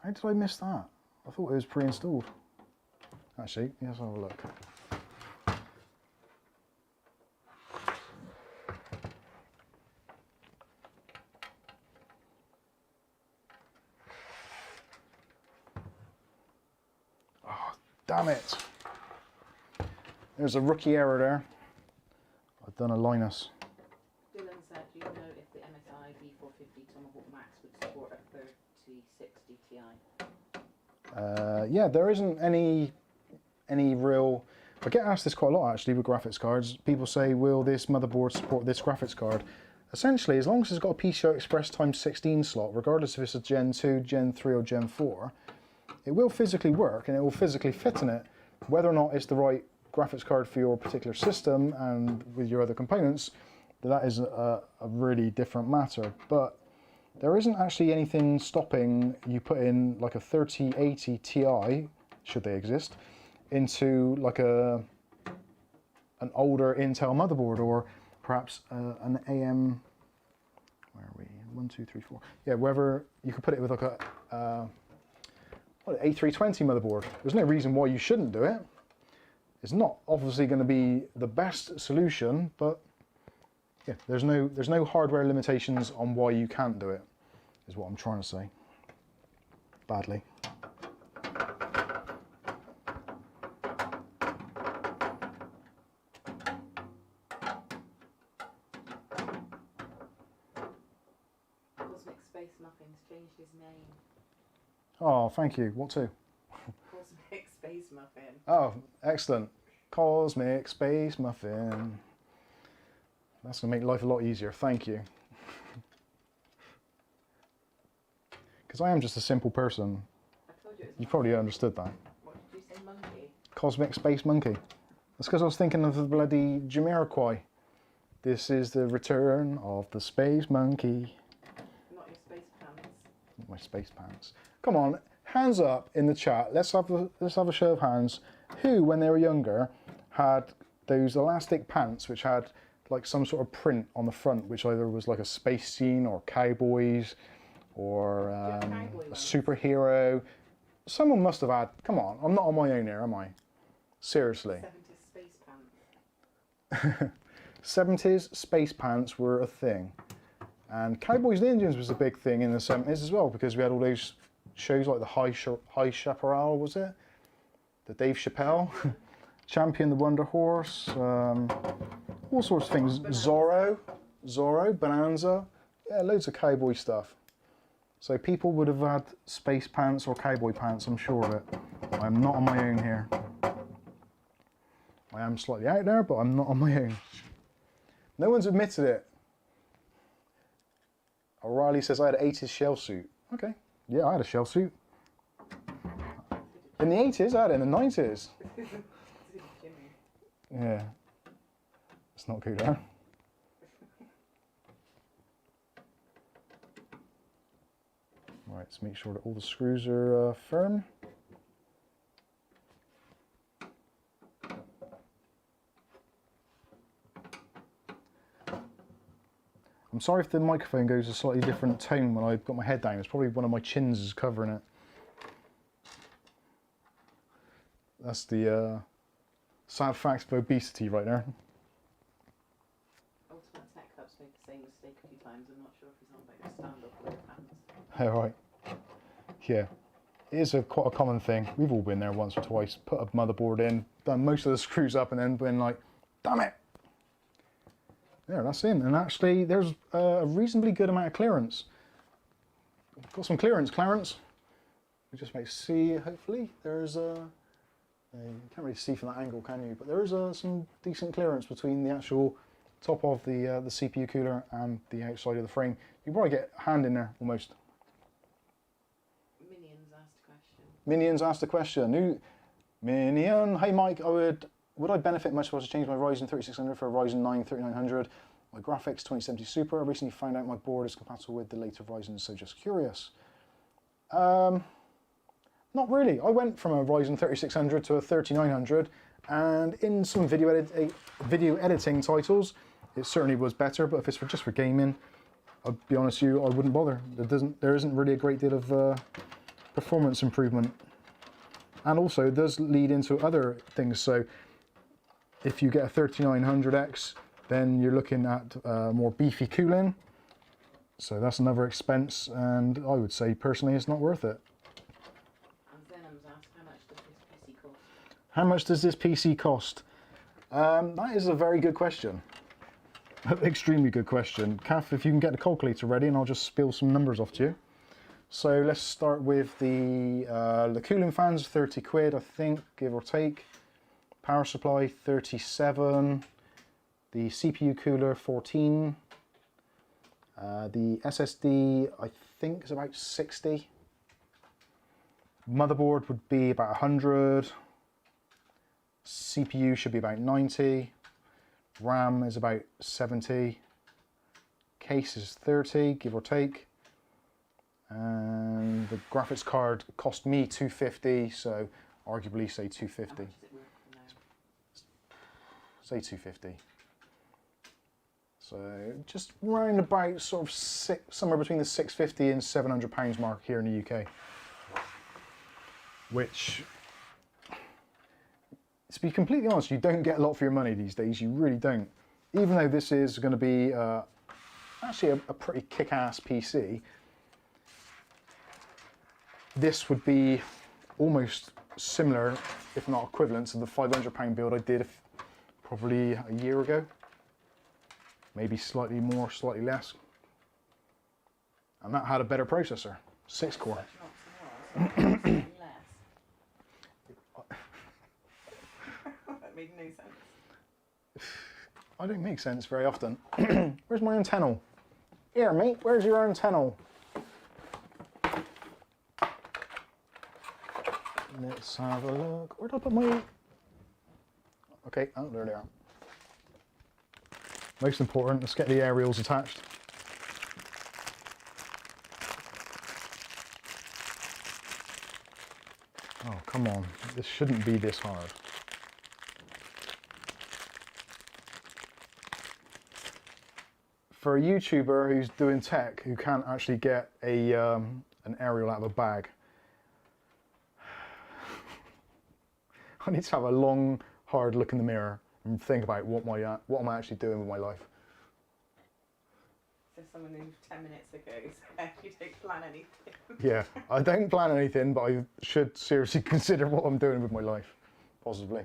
How did I miss that? I thought it was pre-installed. Actually, let's have a look. Oh, damn it! There's a rookie error there. I've done a Linus. Dylan said, do you know if the MSI B450 Tomahawk Max would support a 3060 Ti? Yeah, there isn't any real. I get asked this quite a lot actually with graphics cards. People say, will this motherboard support this graphics card? Essentially, as long as it's got a PCI Express x16 slot, regardless if it's a Gen 2, Gen 3 or Gen 4, it will physically work and it will physically fit in it. Whether or not it's the right graphics card for your particular system and with your other components, that is a really different matter. But there isn't actually anything stopping you put in like a 3080 Ti, should they exist, into like an older Intel motherboard, or perhaps an AM, where are we, 1, 2, 3, 4, yeah, wherever you could put it with like a A320 motherboard. There's no reason why you shouldn't do it. It's not obviously going to be the best solution, but yeah, there's no hardware limitations on why you can't do it, is what I'm trying to say. Badly. Cosmic Space Muffin's changed his name. Oh, thank you. What to? Cosmic Space Muffin. Oh, excellent. Cosmic Space Muffin. That's going to make life a lot easier. Thank you. Because I am just a simple person. I told you it was You probably understood that. What did you say, monkey? Cosmic Space Monkey. That's because I was thinking of the bloody Jamiroquai. This is the return of the Space Monkey. Not your space pants. My space pants. Come on, hands up in the chat. Let's have a show of hands. Who, when they were younger, had those elastic pants which had like some sort of print on the front, which either was like a space scene or cowboys or a superhero? Someone must have had. Come on, I'm not on my own here, am I? Seriously. 70s space pants. 70s space pants were a thing. And Cowboys and Indians was a big thing in the 70s as well, because we had all those shows like the High Chaparral, was it? The Dave Chappelle, Champion the Wonder Horse, all sorts of things. Zorro, Bonanza, yeah, loads of cowboy stuff. So people would have had space pants or cowboy pants, I'm sure of it. I'm not on my own here. I am slightly out there, but I'm not on my own. No one's admitted it. O'Reilly says I had an 80s shell suit. Okay, yeah, I had a shell suit. In the 80s, I had it in the 90s. Yeah, it's not good, huh? Right, let's make sure that all the screws are firm. I'm sorry if the microphone goes a slightly different tone when I've got my head down. It's probably one of my chins is covering it. That's the sad facts of obesity right there. Ultimate Tech Hub's made the same mistake a few times. I'm not sure if he's on about your stand-up or your pants. Oh, right. Yeah, it is quite a common thing. We've all been there once or twice. Put a motherboard in, done most of the screws up, and then been like, damn it! There, that's in. And actually, there's a reasonably good amount of clearance. Got some clearance, Clarence. We just might see, hopefully. There's you can't really see from that angle, can you? But there is some decent clearance between the actual top of the CPU cooler and the outside of the frame. You can probably get a hand in there, almost. Minions asked a question. Minions asked a question. Minion, hey Mike, would I benefit much if I was to change my Ryzen 3600 for a Ryzen 9 3900? My graphics 2070 Super. I recently found out my board is compatible with the later Ryzen, so just curious. Not really. I went from a Ryzen 3600 to a 3900, and in some video editing titles, it certainly was better. But if it's just for gaming, I'll be honest with you, I wouldn't bother. There isn't really a great deal of performance improvement, and also it does lead into other things. So if you get a 3900X, then you're looking at more beefy cooling. So that's another expense, and I would say personally it's not worth it. How much does this PC cost? That is a very good question. Extremely good question. Kath, if you can get the calculator ready and I'll just spill some numbers off to you. So let's start with the cooling fans, 30 quid, I think, give or take. Power supply, 37. The CPU cooler, 14. The SSD, I think, is about 60. Motherboard would be about 100. CPU should be about 90. RAM is about 70. Case is 30, give or take. And the graphics card cost me 250, so arguably say 250. How much is it worth now? Say 250. So just round about sort of somewhere between the 650 and 700 pounds mark here in the UK. Which, to be completely honest, you don't get a lot for your money these days, you really don't. Even though this is going to be actually a pretty kick-ass PC, this would be almost similar, if not equivalent, to the £500 build I did probably a year ago. Maybe slightly more, slightly less. And that had a better processor, 6-core. That made no sense. I don't make sense very often. Where's my antenna? Here, mate, where's your antenna? Let's have a look. Where did I put my... Okay, oh, there they are. Most important, let's get the aerials attached. Oh, come on. This shouldn't be this hard. For a YouTuber who's doing tech, who can't actually get a an aerial out of a bag, I need to have a long, hard look in the mirror and think about what am I actually doing with my life. So someone who 10 minutes ago said you don't plan anything. Yeah, I don't plan anything, but I should seriously consider what I'm doing with my life, possibly.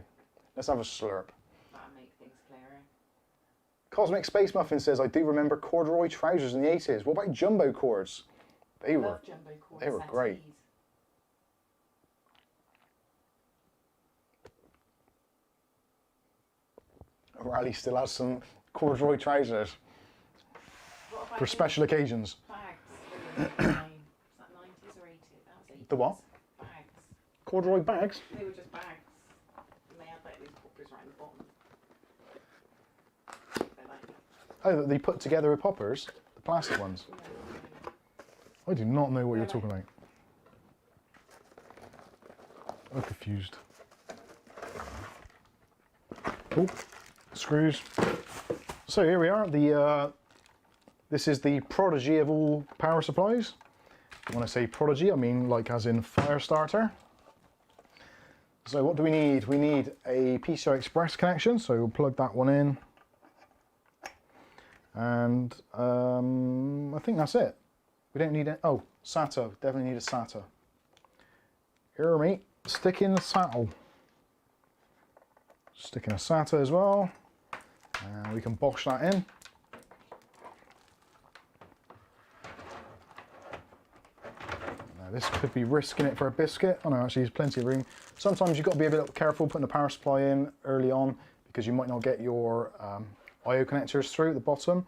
Let's have a slurp. That'll make things clearer. Cosmic Space Muffin says, I do remember corduroy trousers in the 80s. What about jumbo cords? They were great. Raleigh still has some corduroy trousers for special occasions. Bags. Is that 90s or 80s? That was 80s. The what? Bags. Corduroy bags? They were just bags. And they had like these poppers right at the bottom. Oh, that they put together with poppers? The plastic ones? I do not know what you're talking about. I'm confused. Oh, screws. So here we are. This is the prodigy of all power supplies. When I say prodigy, I mean like as in fire starter. So what do we need? We need a PCI Express connection, so we'll plug that one in. And I think that's it. We don't need it. Oh, SATA. Definitely need a SATA. Here, mate. Stick in the SATA. Stick in a SATA as well. And we can bosh that in. Now this could be risking it for a biscuit. Oh no, actually there's plenty of room. Sometimes you've got to be a bit more putting the power supply in early on because you might not get your I/O connectors through at the bottom.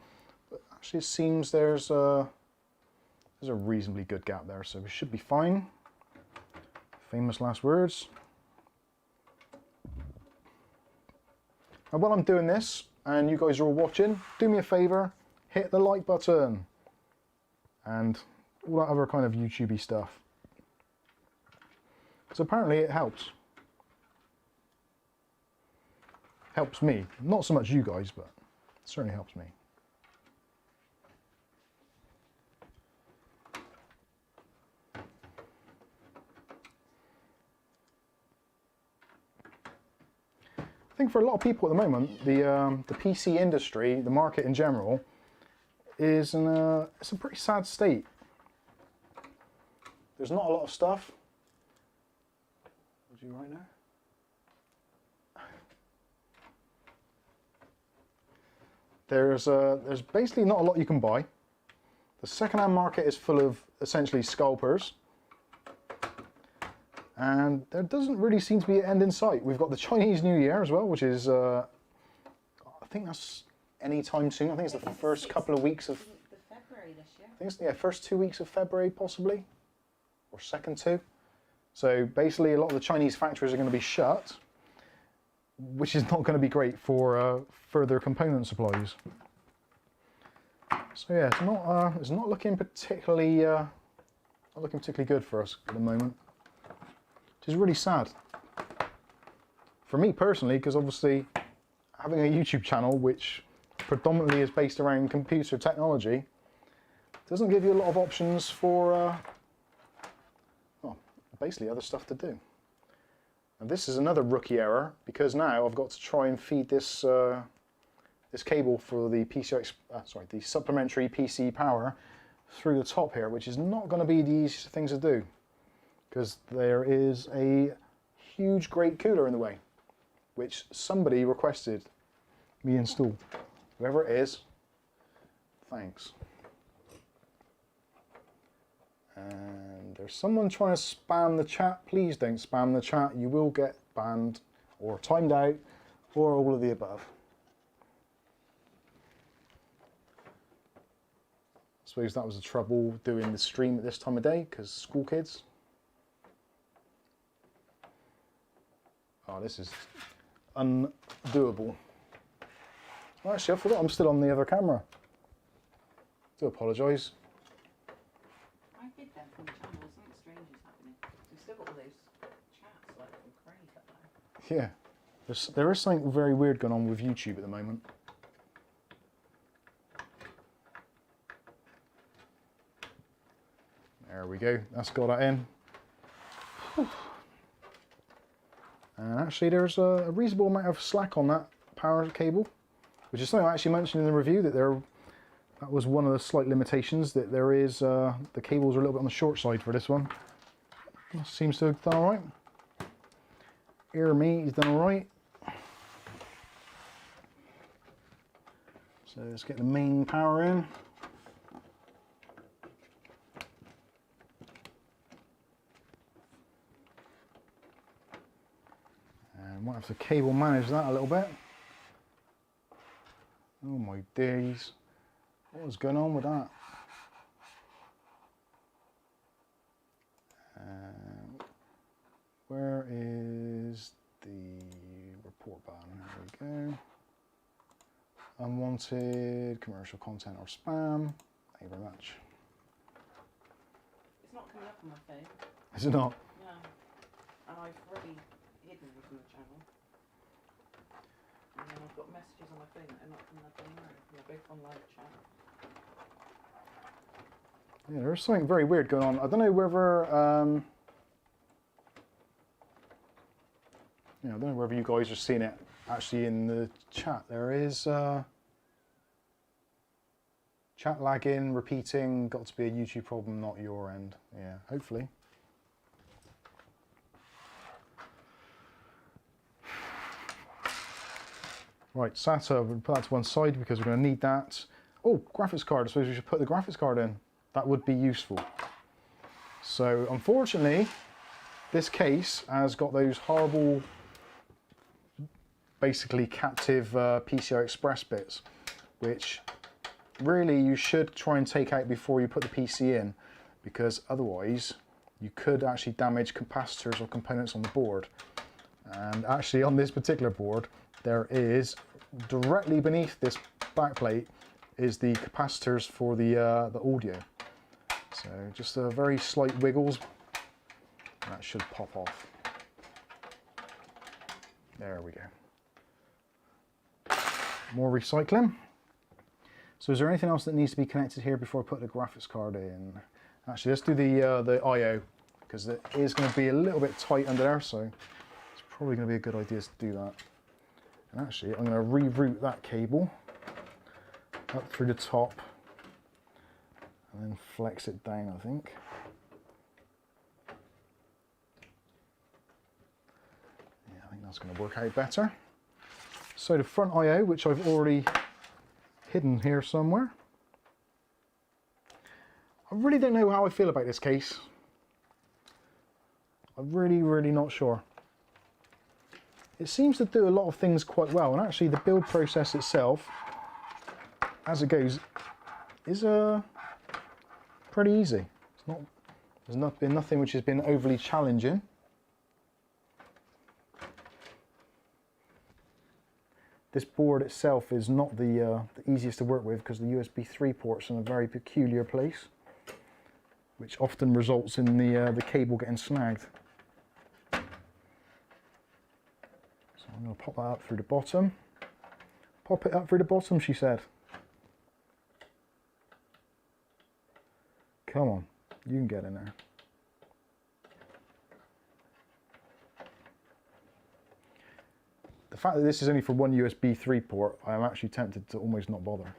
But actually it seems there's a reasonably good gap there, so we should be fine. Famous last words. And while I'm doing this, and you guys are all watching, do me a favour, hit the like button, and all that other kind of YouTubey stuff. So apparently it helps. Helps me. Not so much you guys, but it certainly helps me. I think for a lot of people at the moment, the PC industry, the market in general, is in it's a pretty sad state. There's not a lot of stuff. What do you write now? There's basically not a lot you can buy. The second-hand market is full of essentially scalpers. And there doesn't really seem to be an end in sight. We've got the Chinese New Year as well, which is, I think that's any time soon. I think it's the first couple of weeks of February this year. I think it's, yeah, first 2 weeks of February possibly, or second two. So basically a lot of the Chinese factories are going to be shut, which is not going to be great for further component supplies. So yeah, it's not looking particularly good for us at the moment, which is really sad. For me personally, because obviously having a YouTube channel which predominantly is based around computer technology doesn't give you a lot of options for well, basically other stuff to do. And this is another rookie error, because now I've got to try and feed this this cable for the the supplementary PC power through the top here, which is not going to be the easiest thing to do, because there is a huge great cooler in the way, which somebody requested me install. Whoever it is, thanks. And there's someone trying to spam the chat. Please don't spam the chat. You will get banned or timed out or all of the above. I suppose that was the trouble doing the stream at this time of day, because school kids. Oh, this is undoable. Oh, actually, I forgot I'm still on the other camera. Do apologise. I did that from the channel. Something strange is happening. We've still got all those chats like from Craig up there. Yeah, there is something very weird going on with YouTube at the moment. There we go, that's got that in. Whew. And actually there's a reasonable amount of slack on that power cable, which is something I actually mentioned in the review, that that was one of the slight limitations, that there is, the cables are a little bit on the short side for this one. Seems to have done alright. Ear me, he's done alright. So let's get the main power in. And might have to cable manage that a little bit. Oh my days. What was going on with that? Where is the report button? There we go. Unwanted commercial content or spam. Thank you very much. It's not coming up on my phone. Is it not? No. And I've already hidden it from the channel. And then I've got messages on my phone that are not coming up on there. They're both on live chat. Yeah, there's something very weird going on. I don't know whether I don't know whether you guys are seeing it actually in the chat. There is chat lagging, repeating, got to be a YouTube problem, not your end. Yeah, hopefully. Right, SATA, we'll put that to one side because we're going to need that. Oh, graphics card. I suppose we should put the graphics card in. That would be useful. So, unfortunately, this case has got those horrible, basically captive PCI Express bits, which really you should try and take out before you put the PC in, because otherwise you could actually damage capacitors or components on the board. And actually on this particular board, there is, directly beneath this backplate, is the capacitors for the audio. So just a very slight wiggles, and that should pop off. There we go. More recycling. So is there anything else that needs to be connected here before I put the graphics card in? Actually, let's do the I/O, because it is going to be a little bit tight under there, so it's probably going to be a good idea to do that. And actually, I'm going to reroute that cable up through the top and then flex it down, I think. Yeah, I think that's going to work out better. So the front I/O, which I've already hidden here somewhere. I really don't know how I feel about this case. I'm really not sure. It seems to do a lot of things quite well, and actually the build process itself, as it goes, is pretty easy. There's not been nothing which has been overly challenging. This board itself is not the easiest to work with because the USB 3 port's in a very peculiar place, which often results in the cable getting snagged. So I'm going to pop that up through the bottom. Pop it up through the bottom, she said. Come on, you can get in there. The fact that this is only for one USB 3 port, I am actually tempted to almost not bother.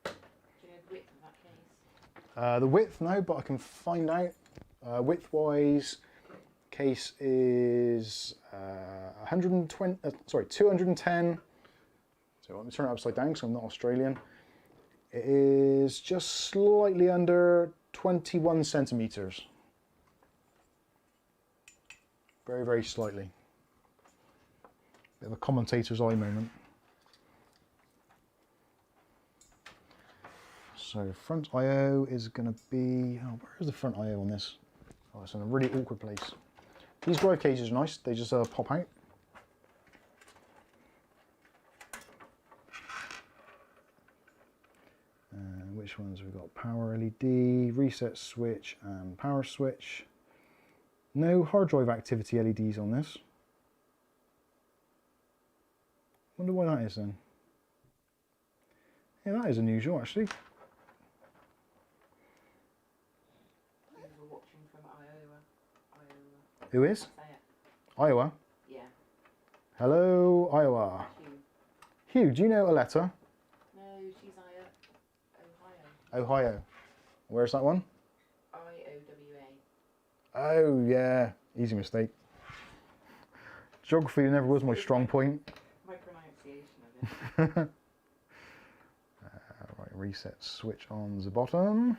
Do you know the width of that case? The width, no, but I can find out. Width-wise, case is 210. So let me turn it upside down because I'm not Australian. It is just slightly under 21 centimeters. Very, very slightly. Bit of a commentator's eye moment. So front I/O is going to be, oh, where is the front I/O on this? Oh, it's in a really awkward place. These drive cases are nice, they just pop out. Which ones we've got? Power LED, reset switch and power switch. No hard drive activity LEDs on this. Wonder why that is then. Yeah, that is unusual actually. We're watching from Iowa. Who is? Say it. Iowa? Yeah. Hello, Iowa. Hugh. Hugh, do you know Aletta? No, she's Ohio. Ohio. Where's that one? IOWA. Oh yeah, easy mistake. Geography never was my strong point. My pronunciation of it. Right, reset switch on the bottom.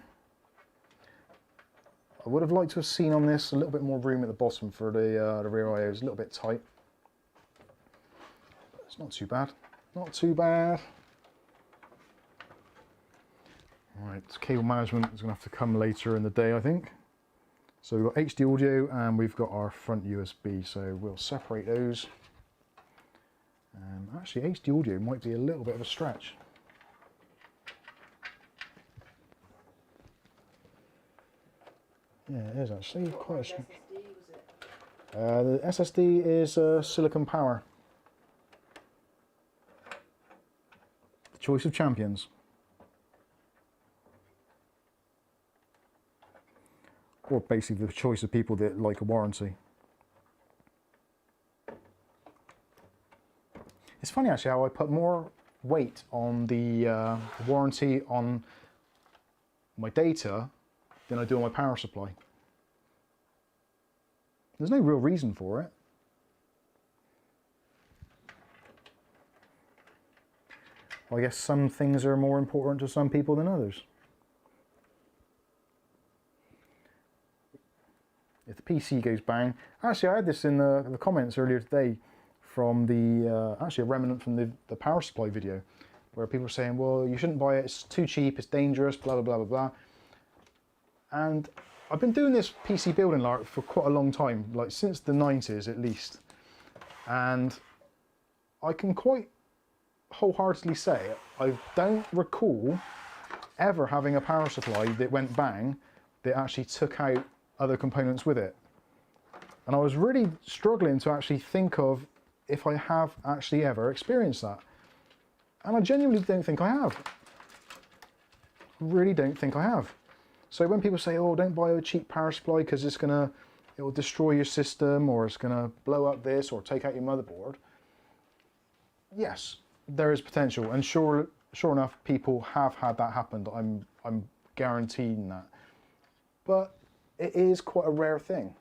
I would have liked to have seen on this a little bit more room at the bottom for the rear I/O. It's a little bit tight. But it's not too bad. Not too bad. Right, cable management is going to have to come later in the day, I think. So we've got HD audio and we've got our front USB, so we'll separate those. Actually, HD audio might be a little bit of a stretch. Yeah, it is actually quite a stretch. The SSD is silicon power. The choice of champions. Or basically the choice of people that like a warranty. It's funny actually how I put more weight on the warranty on my data than I do on my power supply. There's no real reason for it. I guess some things are more important to some people than others. If the PC goes bang, actually I had this in the comments earlier today from the, actually a remnant from the power supply video, where people were saying, well, you shouldn't buy it, it's too cheap, it's dangerous, blah, blah, blah, blah, blah. And I've been doing this PC building lark for quite a long time, like since the 90s at least. And I can quite wholeheartedly say, I don't recall ever having a power supply that went bang that actually took out other components with it. And I was really struggling to actually think of if I have actually ever experienced that. And I genuinely don't think I have. I really don't think I have. So when people say, oh, don't buy a cheap power supply because it will destroy your system, or it's gonna blow up this, or take out your motherboard. Yes, there is potential, and sure enough, people have had that happen. I'm guaranteeing that. But it is quite a rare thing.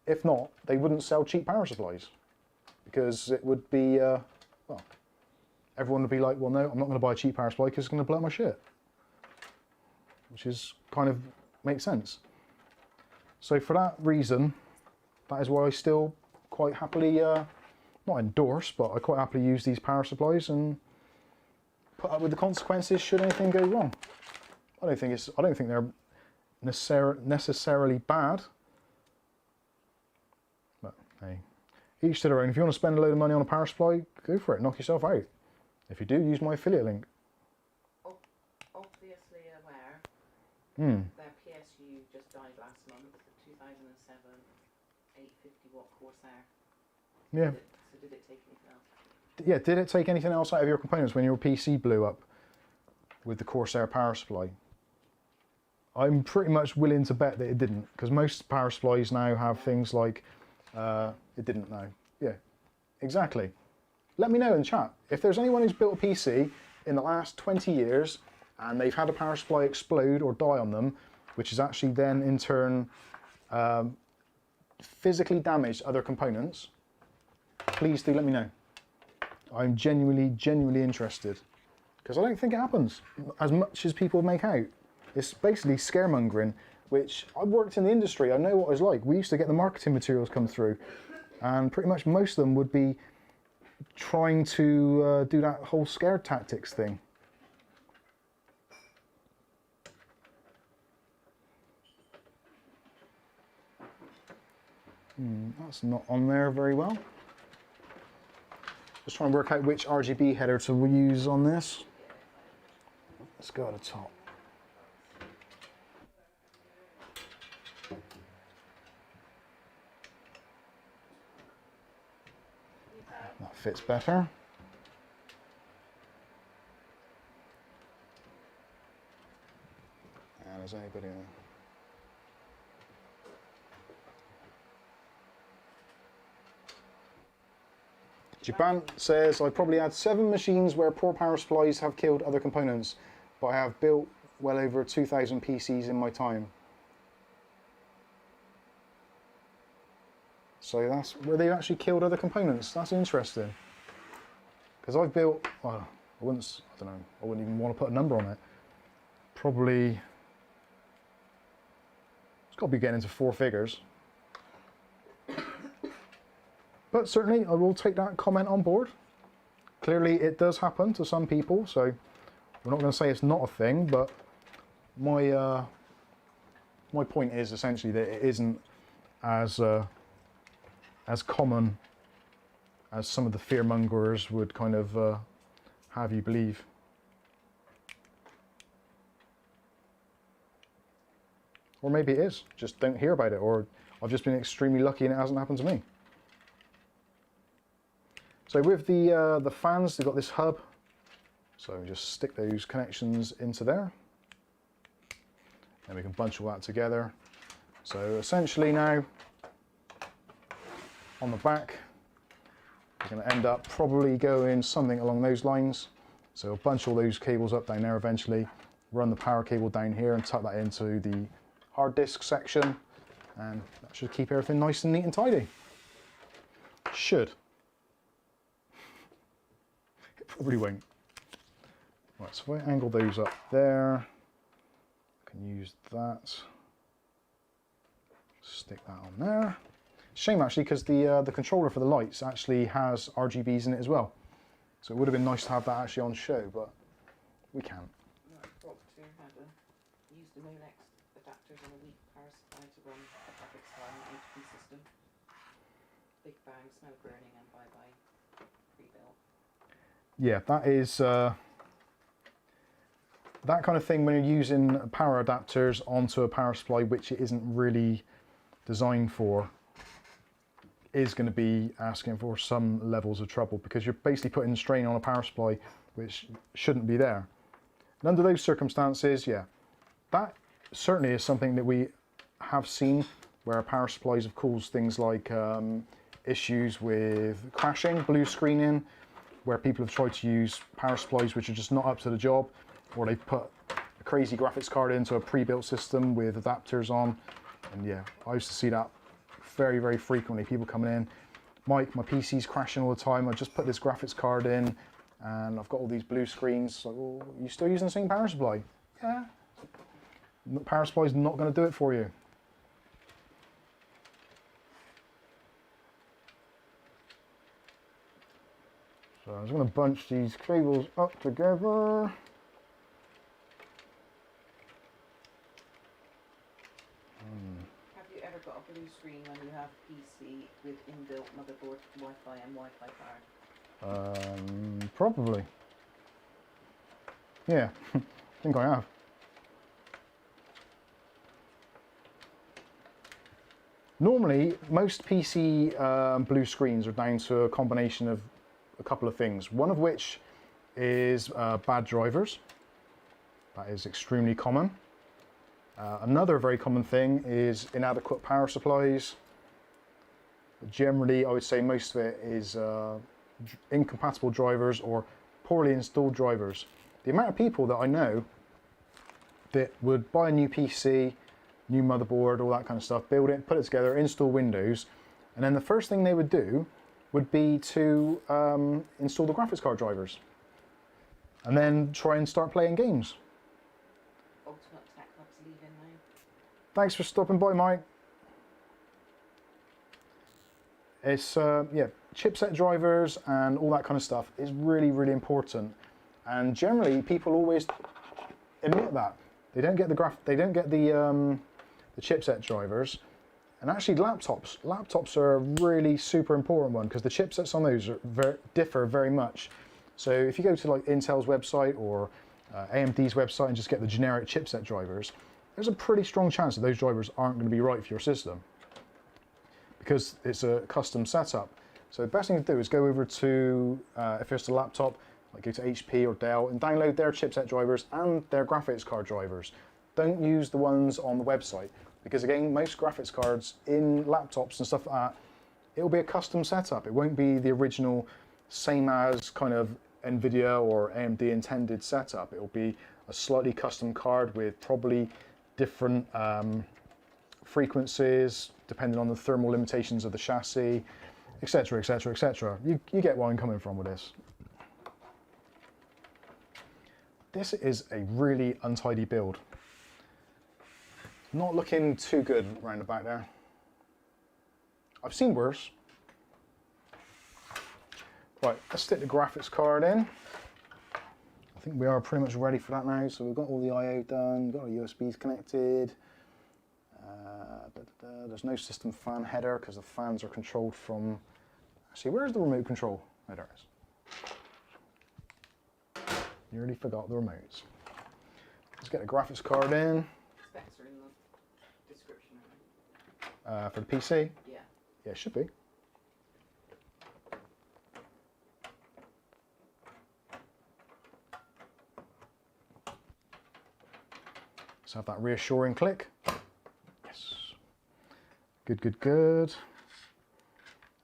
If not, they wouldn't sell cheap power supplies, because it would be, well, everyone would be like, well, no, I'm not going to buy a cheap power supply because it's going to blow up my shit. Which is kind of makes sense. So for that reason, that is why I still quite happily, not endorse, but I quite happily use these power supplies and put up with the consequences should anything go wrong. I don't think they're necessarily bad. But hey, each to their own. If you want to spend a load of money on a power supply, go for it. Knock yourself out. If you do, use my affiliate link. Obviously aware. Their PSU just died last month. The 2007 850-watt Corsair. Yeah. So did it take anything else? Yeah. Did it take anything else out of your components when your PC blew up with the Corsair power supply? I'm pretty much willing to bet that it didn't, because most power supplies now have things like it didn't know. Yeah, exactly. Let me know in chat if there's anyone who's built a PC in the last 20 years and they've had a power supply explode or die on them, which has actually then in turn physically damaged other components. Please do let me know. I'm genuinely interested, because I don't think it happens as much as people make out. It's basically scaremongering, which I've worked in the industry. I know what it's like. We used to get the marketing materials come through, and pretty much most of them would be trying to do that whole scare tactics thing. That's not on there very well. Just trying to work out which RGB header to use on this. Let's go at the top. That fits better. And is anybody there? Japan says, I probably had 7 machines where poor power supplies have killed other components, but I have built well over 2,000 PCs in my time. So that's where they actually killed other components. That's interesting. Because I've built, well, I don't know, I wouldn't even want to put a number on it. Probably, it's got to be getting into 4 figures. But certainly I will take that comment on board. Clearly it does happen to some people, so we're not going to say it's not a thing, but my point is essentially that it isn't as common as some of the fearmongers would kind of have you believe. Or maybe it is, just don't hear about it, or I've just been extremely lucky and it hasn't happened to me. So with the fans, they've got this hub, so just stick those connections into there, and we can bunch all that together. So essentially now, on the back, we're going to end up probably going something along those lines. So we'll bunch all those cables up down there eventually, run the power cable down here and tuck that into the hard disk section, and that should keep everything nice and neat and tidy. Should. It probably won't. Right, so if I angle those up there, I can use that. Stick that on there. Shame actually, because the controller for the lights actually has RGBs in it as well. So it would have been nice to have that actually on show, but we can't. Doctor had used the Molex adapters on a weak power supply to run a graphics card on HP system. Big bang, smoke burning, and bye-bye pre-built. Yeah, that is that kind of thing when you're using power adapters onto a power supply which it isn't really designed for, is going to be asking for some levels of trouble, because you're basically putting strain on a power supply which shouldn't be there. And under those circumstances, yeah, that certainly is something that we have seen where power supplies have caused things like issues with crashing, blue screening, where people have tried to use power supplies which are just not up to the job, or they put a crazy graphics card into a pre-built system with adapters on. And yeah, I used to see that very, very frequently. People coming in, Mike, my PC's crashing all the time. I just put this graphics card in and I've got all these blue screens. Like, well, you still using the same power supply? Yeah. The power supply is not going to do it for you. So I'm just going to bunch these cables up together. screen when you have PC with inbuilt motherboard, Wi-Fi and Wi-Fi power? Probably. Yeah, I think I have. Normally, most PC blue screens are down to a combination of a couple of things. One of which is bad drivers. That is extremely common. Another very common thing is inadequate power supplies. Generally, I would say most of it is incompatible drivers or poorly installed drivers. The amount of people that I know that would buy a new PC, new motherboard, all that kind of stuff, build it, put it together, install Windows, and then the first thing they would do would be to install the graphics card drivers and then try and start playing games. Ultimate Tech Hub's leaving now. Thanks for stopping by, Mike. It's, yeah, chipset drivers and all that kind of stuff is really, really important. And generally, people always admit that. They don't get the chipset drivers. And actually laptops are a really super important one because the chipsets on those differ very much. So if you go to like Intel's website or AMD's website and just get the generic chipset drivers, there's a pretty strong chance that those drivers aren't going to be right for your system because it's a custom setup. So the best thing to do is go over to, if it's a laptop, like go to HP or Dell and download their chipset drivers and their graphics card drivers. Don't use the ones on the website because again, most graphics cards in laptops and stuff like that, it'll be a custom setup. It won't be the original same as kind of NVIDIA or AMD intended setup. It'll be a slightly custom card with probably different frequencies depending on the thermal limitations of the chassis, etc, etc, etc. You get where I'm coming from with this. This is a really untidy build. Not looking too good round the back there. I've seen worse. Right, let's stick the graphics card in. I think we are pretty much ready for that now. So we've got all the I/O done, got our USBs connected. There's no system fan header because the fans are controlled from... Actually, where's the remote control? Oh, there it is. Nearly forgot the remotes. Let's get the graphics card in. Specs are in the description, For the PC? Yeah. Yeah, it should be. Let's have that reassuring click. Yes. Good, good, good.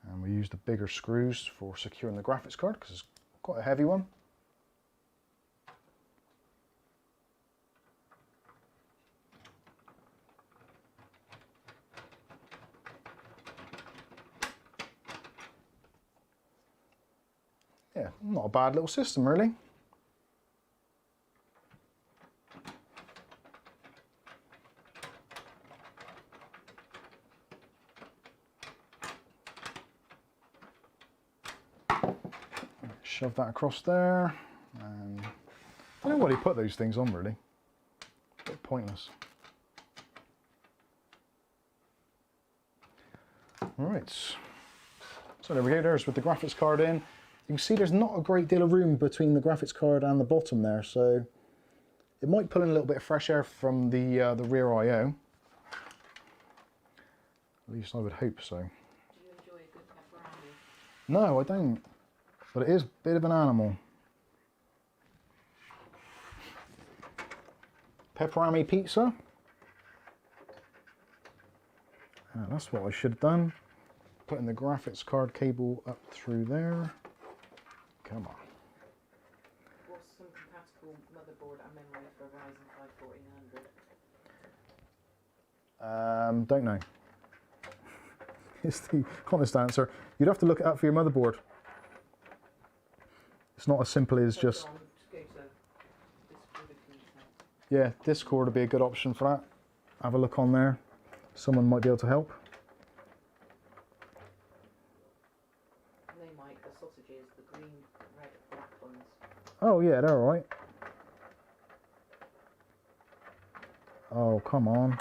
And we use the bigger screws for securing the graphics card because it's quite a heavy one. Yeah, not a bad little system, really. Shove that across there. And I don't know why they put those things on, really. A bit pointless. All right. So there we go, there's with the graphics card in. You can see there's not a great deal of room between the graphics card and the bottom there, so it might pull in a little bit of fresh air from the rear I/O. At least I would hope so. Do you enjoy a good pepperoni? No, I don't. But it is a bit of an animal. Pepperoni pizza. That's what I should have done. Putting the graphics card cable up through there. Come on. What's some compatible motherboard and memory for Ryzen 5 1400? Don't know. It's the honest answer. You'd have to look it up for your motherboard. It's not as simple as just... Yeah, Discord would be a good option for that. Have a look on there. Someone might be able to help. They might, the sausages, the green, red, black ones. Oh yeah, they're alright. Oh, come on.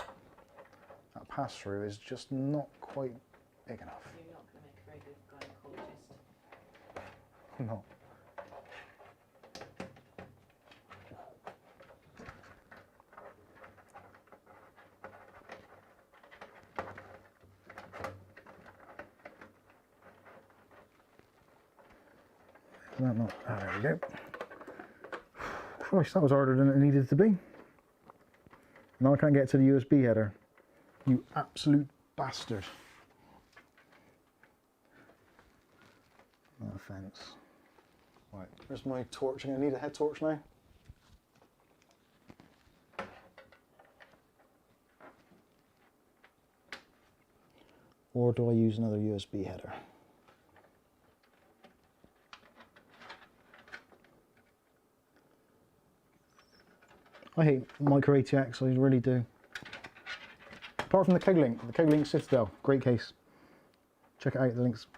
That pass-through is just not quite big enough. You're not going to make a very good gynecologist. No. There we go. Gosh, that was harder than it needed to be. Now I can't get to the USB header. You absolute bastard. No offense. Right, where's my torch? I'm going to need a head torch now. Or do I use another USB header? I hate Micro ATX, I really do. Apart from the Cougar Link Citadel, great case. Check it out, the links.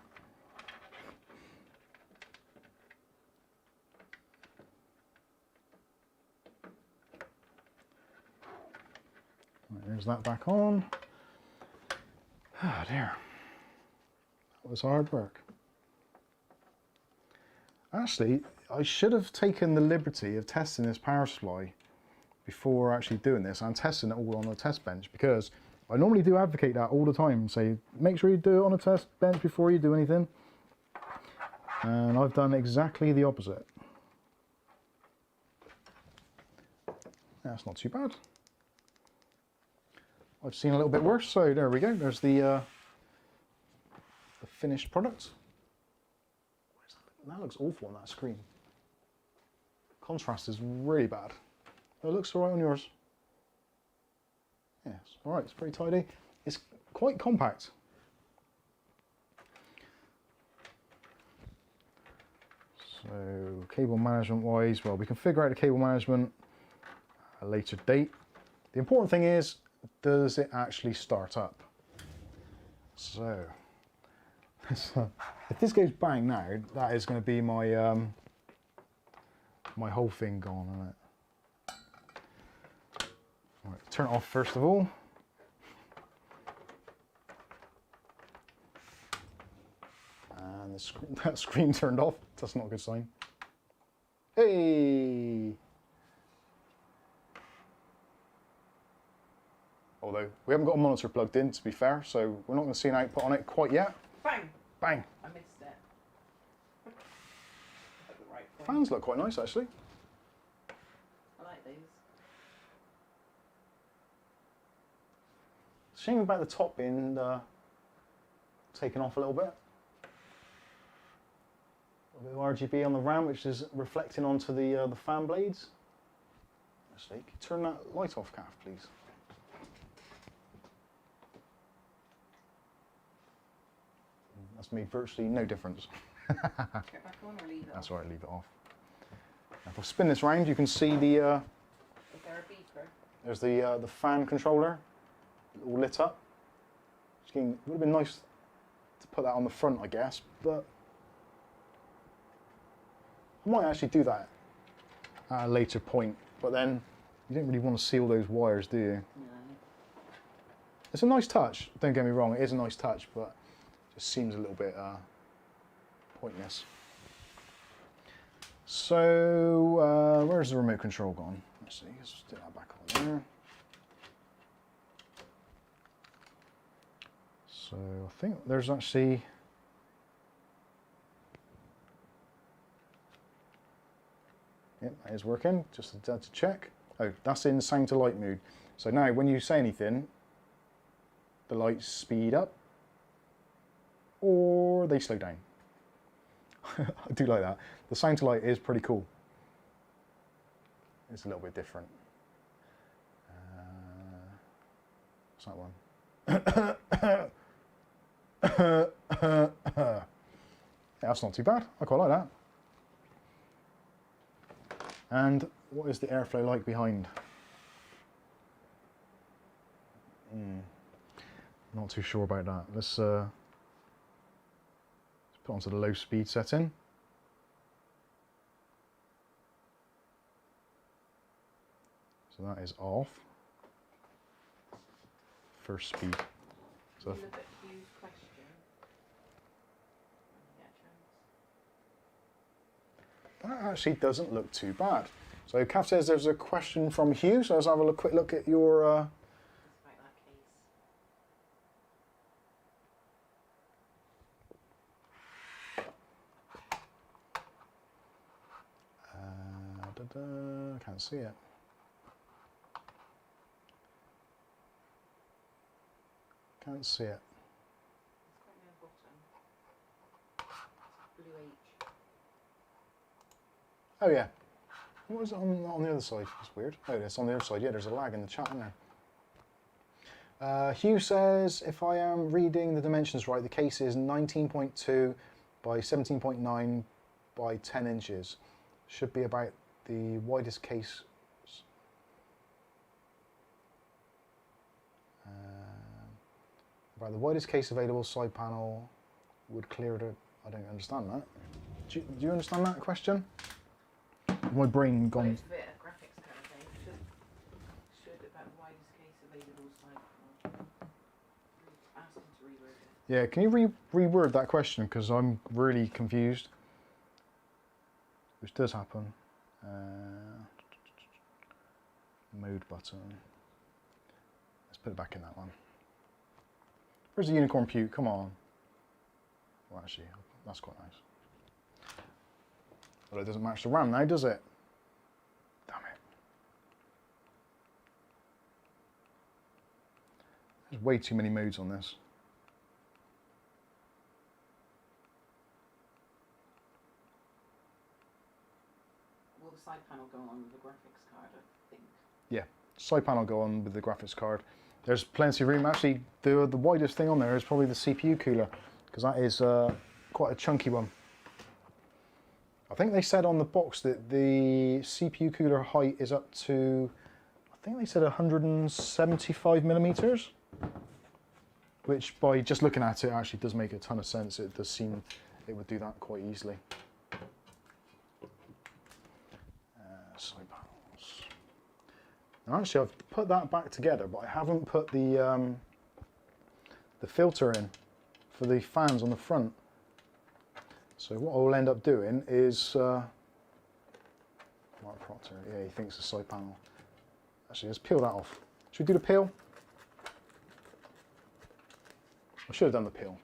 Right, there's that back on. Oh dear, that was hard work. Actually, I should have taken the liberty of testing this power supply before actually doing this and testing it all on a test bench, because I normally do advocate that all the time, say make sure you do it on a test bench before you do anything, and I've done exactly the opposite. That's not too bad. I've seen a little bit worse, so there we go, there's the finished product. That looks awful on that screen. Contrast is really bad. It looks alright on yours. Yes, alright, it's pretty tidy. It's quite compact. So, cable management wise, well, we can figure out the cable management at a later date. The important thing is, does it actually start up? So, if this goes bang now, that is going to be my my whole thing gone, isn't it? Right, turn it off first of all. And that screen turned off. That's not a good sign. Hey! Although we haven't got a monitor plugged in, to be fair, so we're not going to see an output on it quite yet. Bang! Bang! I missed it. At the right point. Fans look quite nice, actually. I like these. Shame about the top being taken off a little bit. A bit of RGB on the RAM, which is reflecting onto the fan blades. Actually, can you turn that light off, Kath, please? That's made virtually no difference. Get back on or leave it That's off? alright, leave it off. Now if I spin this round, you can see the Is there a beeper? there's the fan controller all lit up. It would have been nice to put that on the front, I guess, but I might actually do that at a later point. But then you don't really want to see all those wires, do you? No. It's a nice touch. Don't get me wrong, it is a nice touch, but it just seems a little bit pointless. So where's the remote control gone? Let's see. Let's just do that back on there. So I think there's actually yep, that is working. Just to check. Oh, that's in sound to light mood. So now when you say anything, the lights speed up or they slow down. I do like that. The sound to light is pretty cool. It's a little bit different. What's that one? Yeah, that's not too bad. I quite like that. And what is the airflow like behind? Not too sure about that. Let's put onto the low speed setting. So that is off. First speed. So Can you look at Q's that actually doesn't look too bad. So Kath says there's a question from Hugh, so let's have a quick look at your... Like that case. I can't see it. Can't see it. It's quite near the bottom. It's blue H. Oh yeah. What was it on the other side? It's weird. Oh, it's on the other side. Yeah, there's a lag in the chat in there. Hugh says, if I am reading the dimensions right, the case is 19.2 by 17.9 by 10 inches. Should be about the widest case. About the widest case available, side panel would clear it. I don't understand that. Do you understand that question? My brain gone. It's a bit of graphics kind of thing. Should about the widest case available side panel. Ask him to reword it. Yeah, can you reword that question, because I'm really confused. Which does happen. Mode button. Let's put it back in that one. Where's the unicorn pew? Come on. Well, actually, that's quite nice. But it doesn't match the RAM now, does it? Damn it. There's way too many modes on this. Will the side panel go on with the graphics card, I think? Yeah, side panel go on with the graphics card. There's plenty of room. Actually, the widest thing on there is probably the CPU cooler, because that is quite a chunky one. I think they said on the box that the CPU cooler height is up to, I think they said 175 millimeters, which by just looking at it actually does make a ton of sense. It does seem it would do that quite easily. Side panels. Now actually I've put that back together, but I haven't put the filter in for the fans on the front. So what I will end up doing is, Mark Proctor, yeah, he thinks the side panel. Actually, let's peel that off. Should we do the peel? I should have done the peel.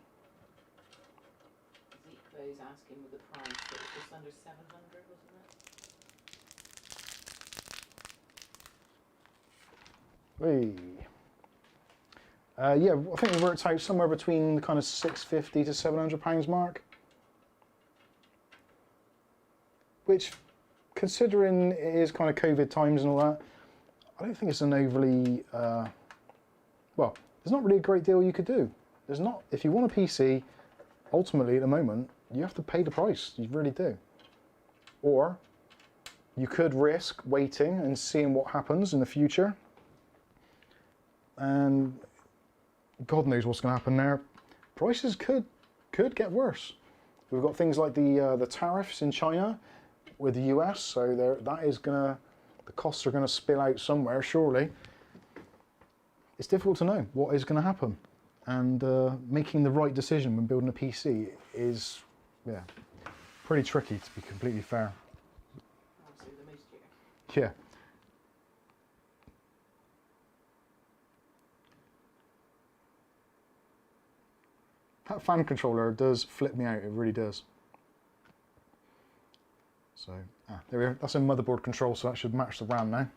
Zico's asking with the price, but it's just under 700, wasn't it? Yeah, I think it worked out somewhere between the kind of 650 to 700 pounds mark. Which, considering it is kind of COVID times and all that, I don't think it's an overly, well, there's not really a great deal you could do. There's not, if you want a PC, ultimately at the moment, you have to pay the price, you really do. Or, you could risk waiting and seeing what happens in the future. And God knows what's going to happen there. Prices could get worse. We've got things like the tariffs in China with the US, so that is gonna, the costs are gonna spill out somewhere, surely. It's difficult to know what is gonna happen, and making the right decision when building a PC is, yeah, pretty tricky, to be completely fair. Obviously the most year. Yeah. That fan controller does flip me out, it really does. So, there we go. That's a motherboard control, so that should match the RAM now.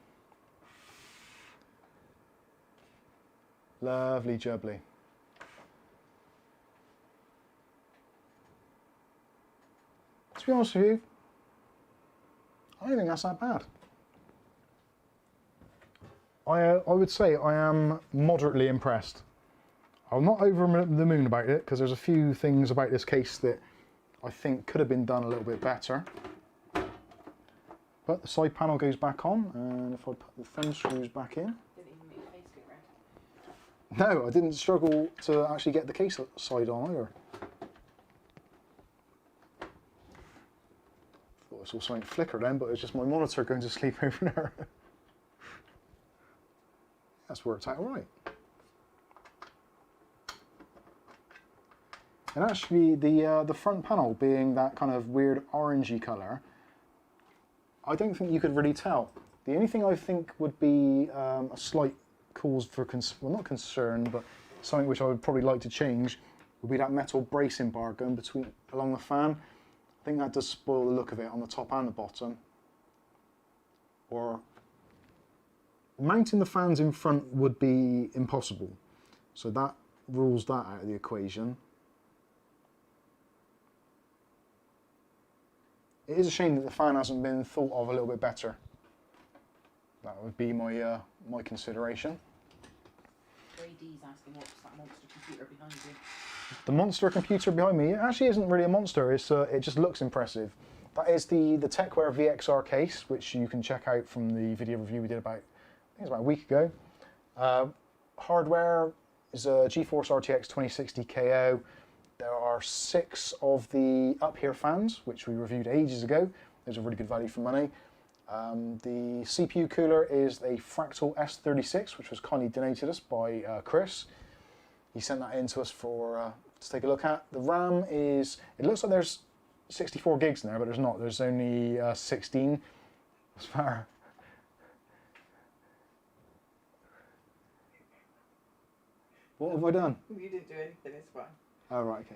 Lovely jubbly. To be honest with you, I don't think that's that bad. I would say I am moderately impressed. I'm not over the moon about it, because there's a few things about this case that I think could have been done a little bit better. But the side panel goes back on, and if I put the thumb screws back in... Didn't even make your face go red. No, I didn't struggle to actually get the case side on either. Thought I saw something flicker then, but it was just my monitor going to sleep over there. That's worked out all right. And actually, the front panel being that kind of weird orangey colour, I don't think you could really tell. The only thing I think would be a slight cause for, well, not concern, but something which I would probably like to change would be that metal bracing bar going along the fan. I think that does spoil the look of it on the top and the bottom. Or mounting the fans in front would be impossible. So that rules that out of the equation. It is a shame that the fan hasn't been thought of a little bit better. That would be my my consideration. JD's asking what's that monster computer behind you. The monster computer behind me, it actually isn't really a monster, it just looks impressive. That is the TechWare VXR case, which you can check out from the video review we did about, I think it was about a week ago. Hardware is a GeForce RTX 2060 KO. There are 6 of the up here fans, which we reviewed ages ago. Those are really good value for money. The CPU cooler is a Fractal S36, which was kindly donated us by Chris. He sent that in to us for to take a look at. The RAM is, it looks like there's 64 gigs in there, but there's not. There's only 16 as far. What have I done? You didn't do anything, it's fine. Oh, right, okay.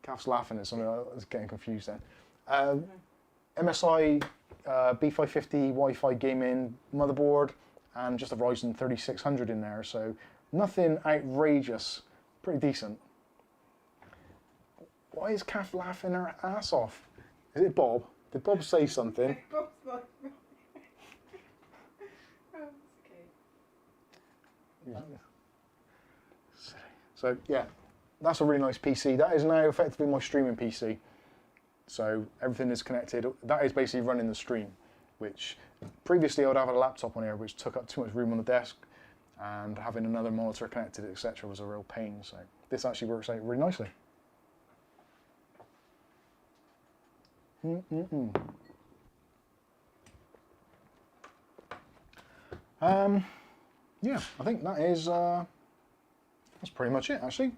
Calf's laughing at something, I was getting confused then. MSI B550 Wi-Fi gaming motherboard and just a Ryzen 3600 in there, so nothing outrageous, pretty decent. Why is Calf laughing her ass off? Is it Bob? Did Bob say something? Bob's like... oh, okay. So yeah, that's a really nice PC. That is now effectively my streaming PC. So everything is connected. That is basically running the stream, which previously I would have a laptop on here, which took up too much room on the desk, and having another monitor connected, etc., was a real pain. So this actually works out really nicely. Yeah, I think that is that's pretty much it, actually.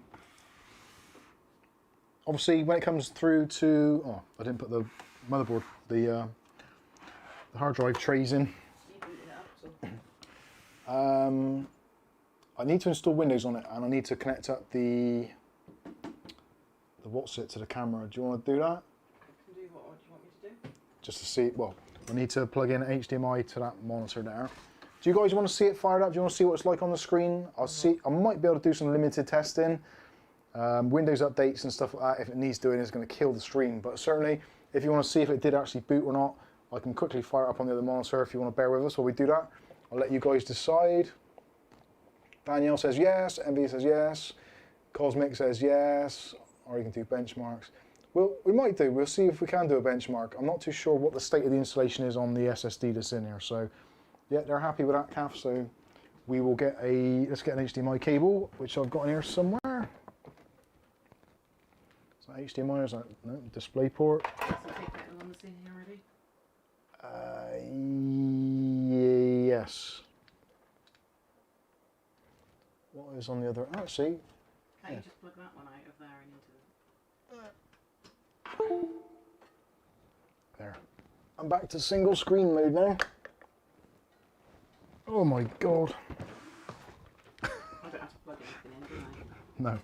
Obviously, when it comes through to, oh, I didn't put the motherboard, the hard drive trays in. I need to install Windows on it, and I need to connect up the what's it to the camera. Do you want to do that? I can do what do you want me to do? Just to see, well, I need to plug in HDMI to that monitor there. Do you guys want to see it fired up? Do you want to see what it's like on the screen? I might be able to do some limited testing. Windows updates and stuff like that, if it needs doing, is going to kill the stream. But certainly, if you want to see if it did actually boot or not, I can quickly fire it up on the other monitor if you want to bear with us while we do that. I'll let you guys decide. Danielle says yes, Envy says yes, Cosmic says yes, or you can do benchmarks. Well, we might do, we'll see if we can do a benchmark. I'm not too sure what the state of the installation is on the SSD that's in here, so yeah, they're happy with that, Calf, so we will get let's get an HDMI cable, which I've got in here somewhere. Is that HDMI or is that, no, display port? So take that one that's in here already? Yes. What is on the other, actually. Can't you just plug that one out of there and into There. I'm back to single screen mode now. Oh my god. I don't have to plug anything in, do I? No.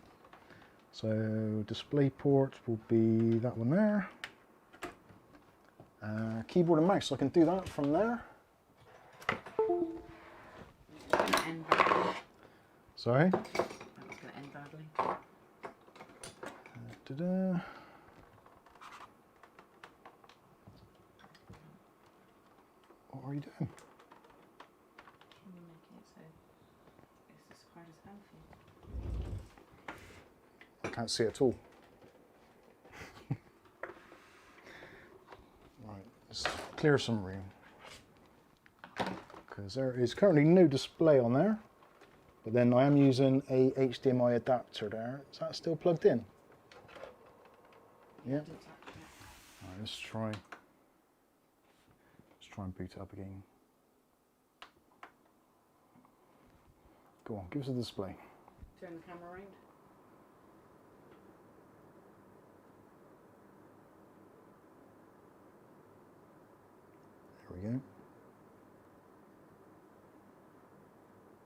So display port will be that one there. Keyboard and mouse, so I can do that from there. Sorry? That was going to end badly. Da-da. What are you doing? Making it so it's as hard as healthy. I can't see at all. Right, let's clear some room. Because there is currently no display on there. But then I am using a HDMI adapter there. Is that still plugged in? Yeah. Alright, let's try and boot it up again. Go on, give us a display. Turn the camera around.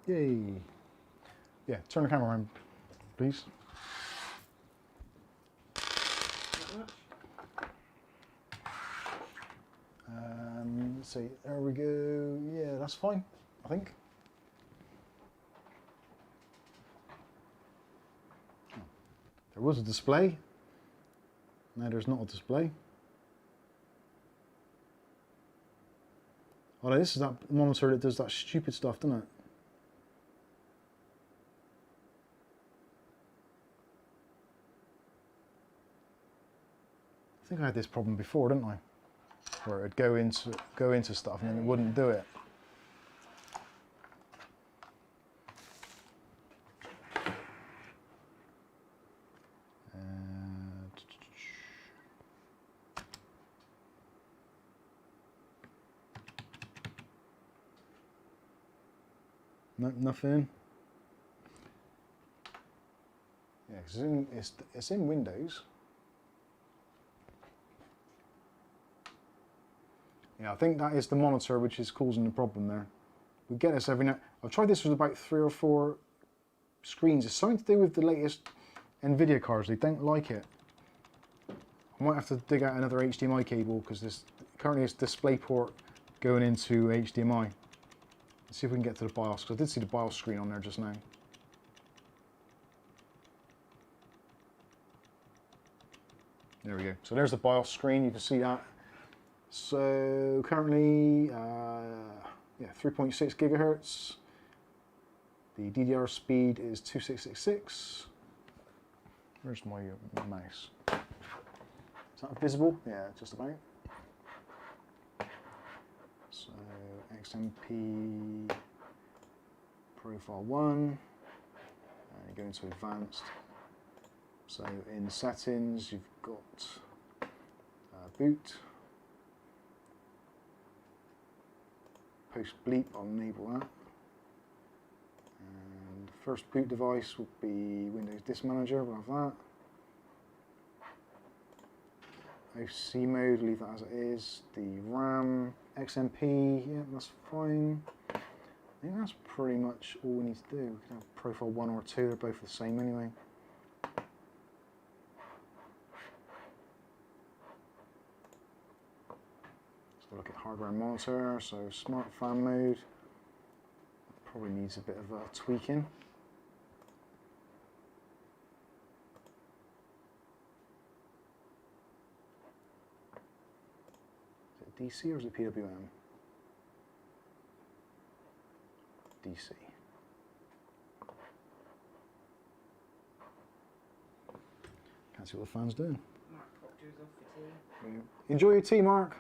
we go. Yay! Yeah, turn the camera around, please. Let's see, there we go. Yeah, that's fine, I think. There was a display. Now there's not a display. Oh, this is that monitor that does that stupid stuff, doesn't it? I think I had this problem before, didn't I? Where it'd go into stuff and then it wouldn't do it. No, nothing. Yeah, because it's in Windows. Yeah, I think that is the monitor which is causing the problem there. We get this every now. I've tried this with about 3 or 4 screens. It's something to do with the latest NVIDIA cards. They don't like it. I might have to dig out another HDMI cable because this currently it's DisplayPort going into HDMI. Let's see if we can get to the BIOS, because I did see the BIOS screen on there just now. There we go. So there's the BIOS screen. You can see that. So currently, yeah, 3.6 gigahertz. The DDR speed is 2666. Where's my mouse? Is that visible? Yeah, just about. So XMP profile 1. And you go into advanced. So in settings, you've got boot. Post bleep, I'll enable that. And the first boot device will be Windows Disk Manager, we'll have that. OC mode, leave that as it is. The RAM, XMP, yeah, that's fine. I think that's pretty much all we need to do. We can have profile 1 or 2, they're both the same anyway. Look at hardware monitor, so smart fan mode probably needs a bit of tweaking. Is it DC or is it PWM? DC. Can't see what the fan's doing. Mark Proctor's off for tea. Enjoy your tea, Mark.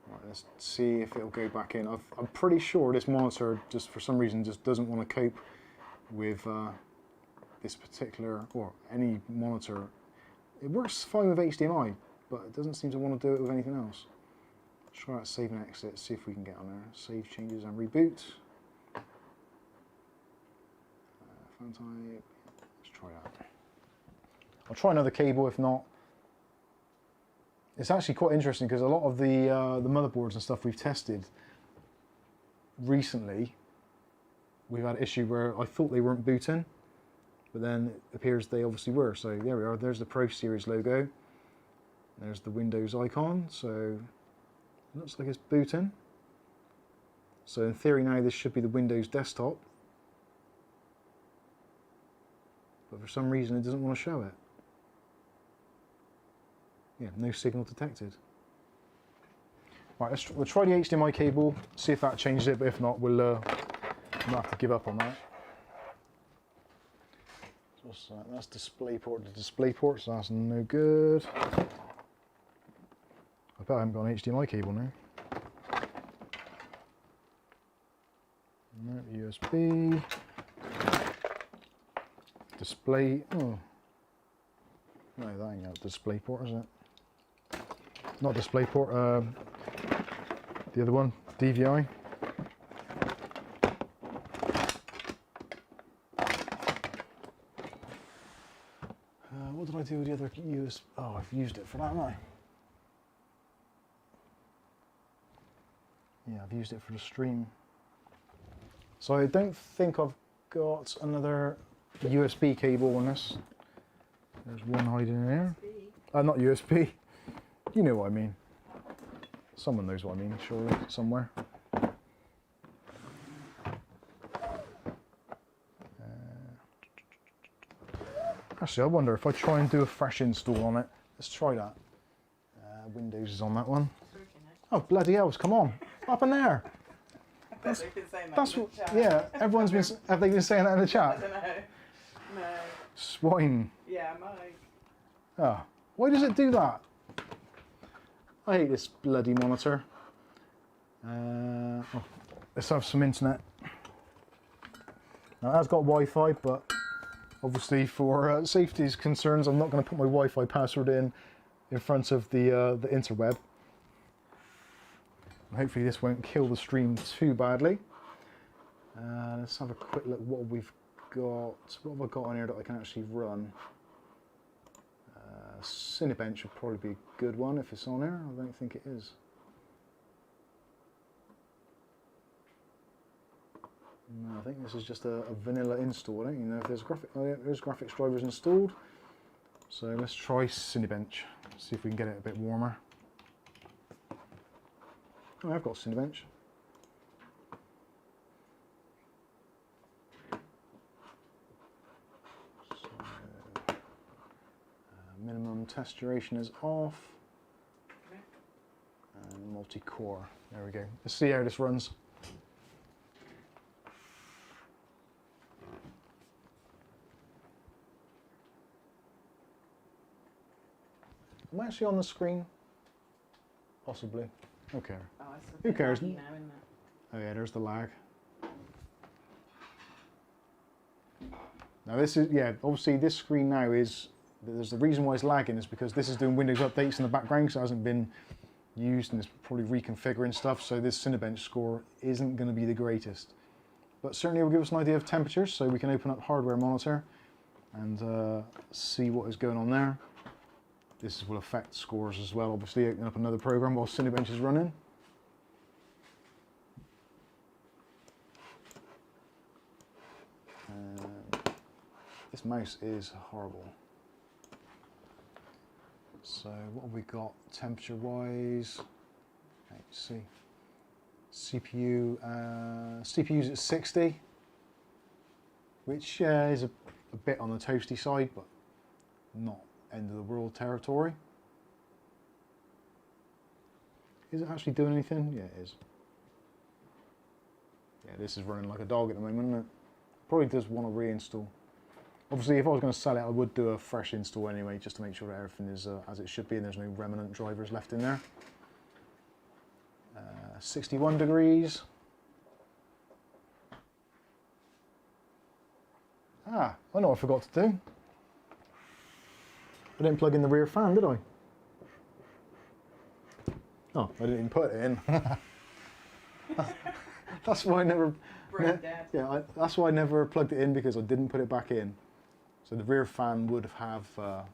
Right, let's see if it'll go back in. I'm pretty sure this monitor, just for some reason, just doesn't want to cope with this particular, or any monitor. It works fine with HDMI, but it doesn't seem to want to do it with anything else. Let's try out save and exit, see if we can get on there. Save changes and reboot. Fan type. Let's try that. I'll try another cable if not. It's actually quite interesting because a lot of the motherboards and stuff we've tested recently, we've had an issue where I thought they weren't booting, but then it appears they obviously were. So there we are, there's the Pro Series logo, there's the Windows icon, so it looks like it's booting. So in theory now this should be the Windows desktop, but for some reason it doesn't want to show it. Yeah, no signal detected. Right, we'll try the HDMI cable, see if that changes it, but if not, we'll have to give up on that. So that's DisplayPort to DisplayPort, so that's no good. I bet I haven't got an HDMI cable now. No, USB. Display, oh. No, that ain't got DisplayPort, is it? Not DisplayPort, the other one, DVI. What did I do with the other USB? Oh, I've used it for that, haven't I? yeah, I've used it for the stream. So I don't think I've got another USB cable on this. There's one hiding in there. Not USB. You know what I mean. Someone knows what I mean, surely, somewhere. Actually, I wonder if I try and do a fresh install on it. Let's try that. Windows is on that one. Oh, bloody hell, come on. What happened there? That's what, yeah, everyone's been, have they been saying that in the chat? I don't know. No. Swine. Yeah, Mike. Ah, why does it do that? I hate this bloody monitor. Let's have some internet. Now, it has got Wi-Fi, but obviously for safety concerns, I'm not going to put my Wi-Fi password in front of the interweb. And hopefully this won't kill the stream too badly. Let's have a quick look what we've got. What have I got on here that I can actually run? Cinebench would probably be a good one if it's on here. I don't think it is. No, I think this is just a vanilla install. I don't even know if there's there's graphics drivers installed. So let's try Cinebench. See if we can get it a bit warmer. Oh, I've got Cinebench. So, minimum test duration is off. And multi-core. There we go. Let's see how this runs. Am I actually on the screen? Possibly. Okay. Oh, it's a Who bit cares? laggy now, isn't it? Oh yeah, there's the lag. Now this is, yeah, obviously this screen now is, there's the reason why it's lagging is because this is doing Windows updates in the background, so it hasn't been used and it's probably reconfiguring stuff, so this Cinebench score isn't going to be the greatest. But certainly it will give us an idea of temperatures, so we can open up hardware monitor and see what is going on there. This will affect scores as well, obviously, open up another program while Cinebench is running. This mouse is horrible. So what have we got temperature wise? Let's see. CPU's at 60, which is a bit on the toasty side, but not end of the world territory. Is it actually doing anything? Yeah, it is. Yeah, this is running like a dog at the moment, isn't it? Probably does want to reinstall. Obviously, if I was going to sell it, I would do a fresh install anyway, just to make sure that everything is as it should be and there's no remnant drivers left in there. 61 degrees. Ah, I know what I forgot to do. I didn't plug in the rear fan, did I? Oh, I didn't even put it in. That's why I never. Yeah, that's why I never plugged it in, because I didn't put it back in. So the rear fan would have a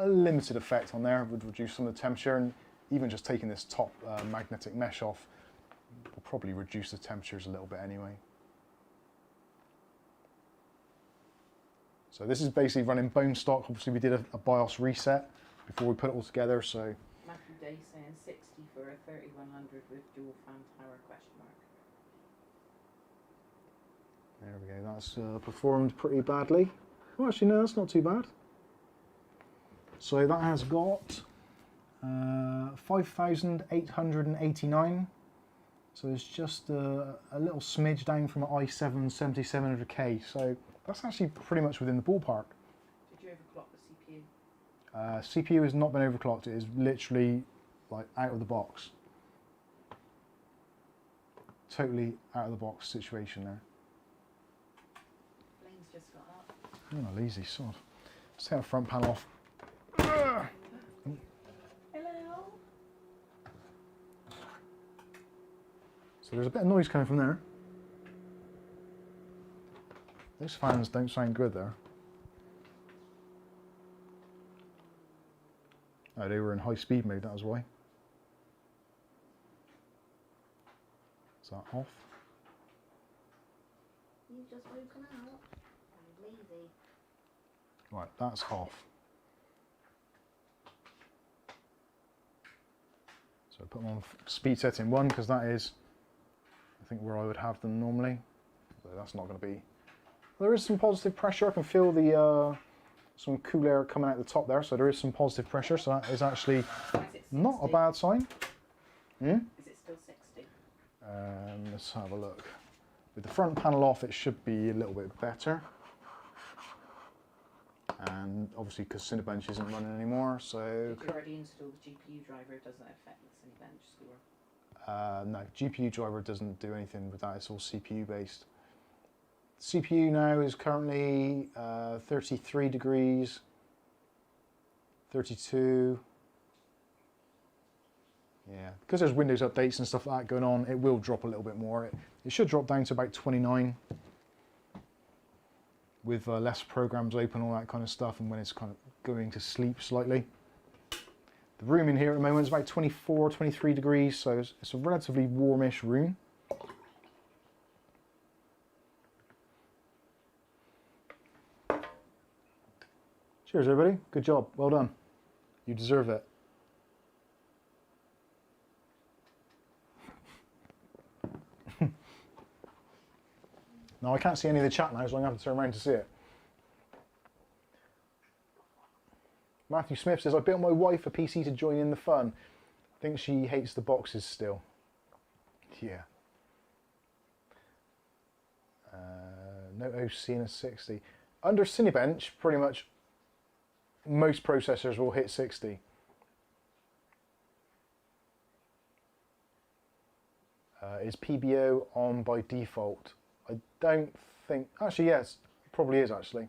limited effect on there. It would reduce some of the temperature, and even just taking this top magnetic mesh off will probably reduce the temperatures a little bit anyway. So this is basically running bone stock. Obviously we did a BIOS reset before we put it all together, so. Matthew Day saying 60 for a 3100 with dual fan tower question mark. There we go, that's performed pretty badly. Oh, actually no, that's not too bad. So that has got 5,889. So it's just a little smidge down from an i7 7700K. So that's actually pretty much within the ballpark. Did you overclock the CPU? CPU has not been overclocked. It is literally like out of the box. Totally out of the box situation there. Blaine's just got up. Oh, lazy sod. Let's take the front panel off. Hello. So there's a bit of noise coming from there. Those fans don't sound good there. Oh, they were in high speed mode, that was why. Is that off? You've just woken out. I'm lazy. Right, that's off. So put them on speed setting 1 because that is, I think, where I would have them normally. But that's not going to be. There is some positive pressure. I can feel the some cool air coming out the top there, so there is some positive pressure. So that is actually not a bad sign. Is it still 60? Let's have a look. With the front panel off, it should be a little bit better. And obviously, because Cinebench isn't running anymore, so. If you already installed the GPU driver, does that affect the Cinebench score? No, GPU driver doesn't do anything with that. It's all CPU based. CPU now is currently 33 degrees, 32. Yeah, because there's Windows updates and stuff like that going on, it will drop a little bit more. It should drop down to about 29 with less programs open, all that kind of stuff, and when it's kind of going to sleep slightly. The room in here at the moment is about 24, 23 degrees, so it's a relatively warmish room. Cheers everybody, good job, well done. You deserve it. No, I can't see any of the chat now, so I'm going to have to turn around to see it. Matthew Smith says, I built my wife a PC to join in the fun. I think she hates the boxes still. Yeah. No OC in a 60. Under Cinebench, pretty much most processors will hit 60. Is PBO on by default? I don't think, actually yes, it probably is actually.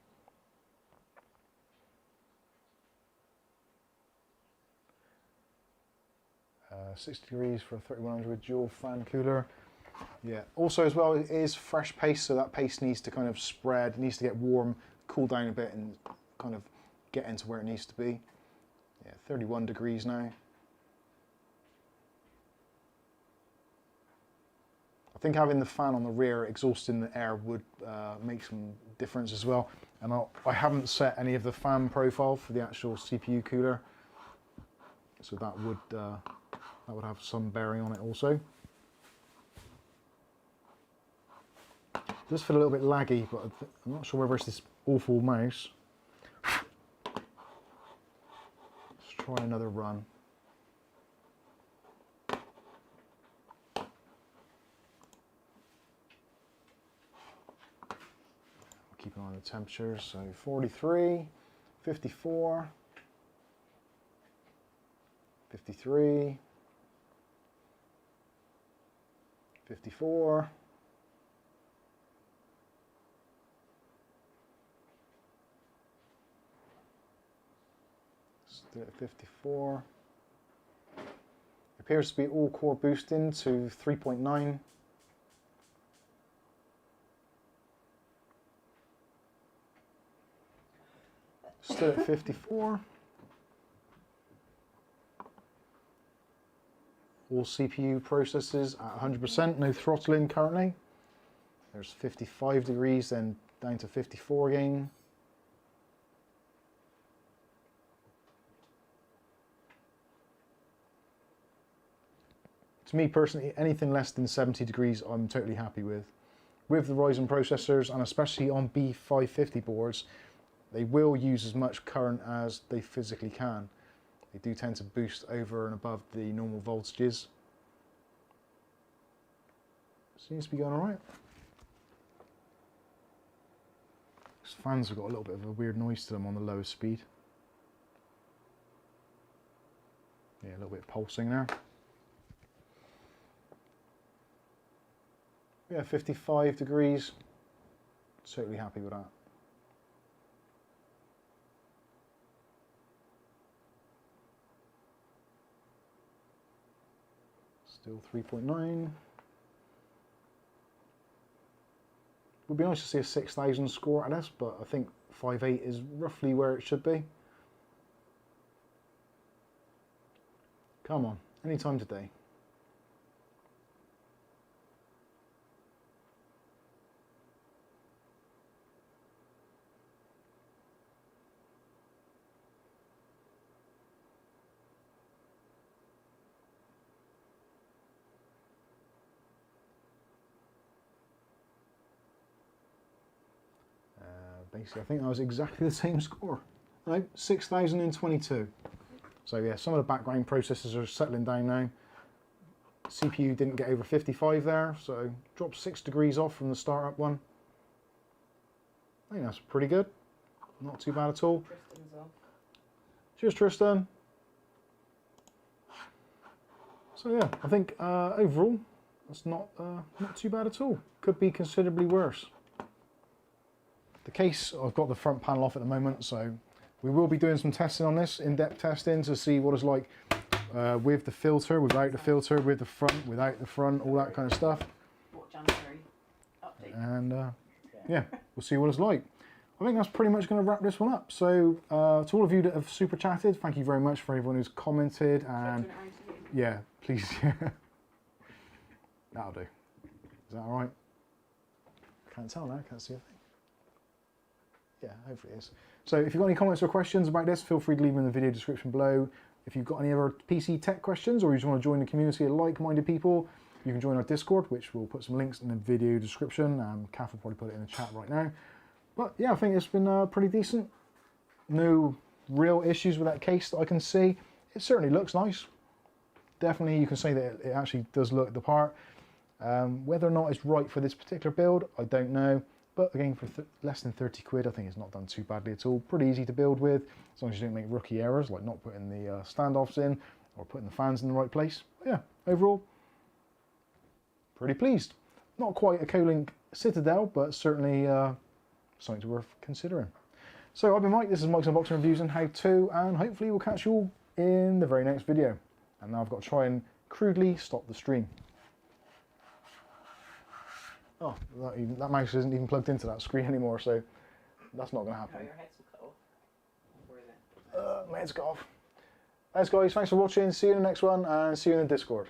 Uh, 60 degrees for a 3100 dual fan cooler. Yeah, also as well, it is fresh paste, so that paste needs to kind of spread, it needs to get warm, cool down a bit and kind of get into where it needs to be. Yeah, 31 degrees now. I think having the fan on the rear exhausting the air would make some difference as well. And I haven't set any of the fan profile for the actual CPU cooler, so that would have some bearing on it also. It does feel a little bit laggy, but I'm not sure whether it's this awful mouse. Let's try another run. Keep an eye on the temperatures, so 43, 54, 53, 54, still at 54. Appears to be all core boosting to 3.9. Still at 54. All CPU processors at 100%, no throttling currently. There's 55 degrees, then down to 54 again. To me personally, anything less than 70 degrees I'm totally happy with. With the Ryzen processors, and especially on B550 boards, they will use as much current as they physically can. They do tend to boost over and above the normal voltages. Seems to be going alright. These fans have got a little bit of a weird noise to them on the lowest speed. Yeah, a little bit of pulsing there. Yeah, 55 degrees. Totally happy with that. Still 3.9. Would be nice to see a 6,000 score at this, but I think 5.8 is roughly where it should be. Come on, any time today. basically. I think that was exactly the same score. No, 6,022. So yeah, some of the background processors are settling down now. CPU didn't get over 55 there, so dropped 6 degrees off from the startup one. I think that's pretty good. Not too bad at all. Tristan's off. Cheers, Tristan. So yeah, I think overall that's not too bad at all. Could be considerably worse. The case, I've got the front panel off at the moment, so we will be doing some testing on this, in-depth testing, to see what it's like with the filter, without the filter, with the front, without the front, all that kind of stuff. What January update? And yeah, we'll see what it's like. I think that's pretty much going to wrap this one up. So to all of you that have super chatted, thank you very much for everyone who's commented. And yeah, please, that'll do. Is that all right? Can't tell now, can't see a thing. Yeah, hopefully it is. So if you've got any comments or questions about this, feel free to leave them in the video description below. If you've got any other PC tech questions, or you just want to join the community of like-minded people, you can join our Discord, which we'll put some links in the video description. Kath will probably put it in the chat right now. But yeah, I think it's been pretty decent. No real issues with that case that I can see. It certainly looks nice. Definitely you can say that it actually does look the part. Whether or not it's right for this particular build, I don't know. But again, for less than 30 quid, I think it's not done too badly at all. Pretty easy to build with, as long as you don't make rookie errors, like not putting the standoffs in, or putting the fans in the right place. But yeah, overall, pretty pleased. Not quite a Colink Citadel, but certainly something worth considering. So I've been Mike, this is Mike's Unboxing Reviews and How To, and hopefully we'll catch you all in the very next video. And now I've got to try and crudely stop the stream. Oh, that mouse isn't even plugged into that screen anymore, so that's not going to happen. No, your head's cut off. Where is it? My head's got off. Thanks guys, thanks for watching, see you in the next one, and see you in the Discord.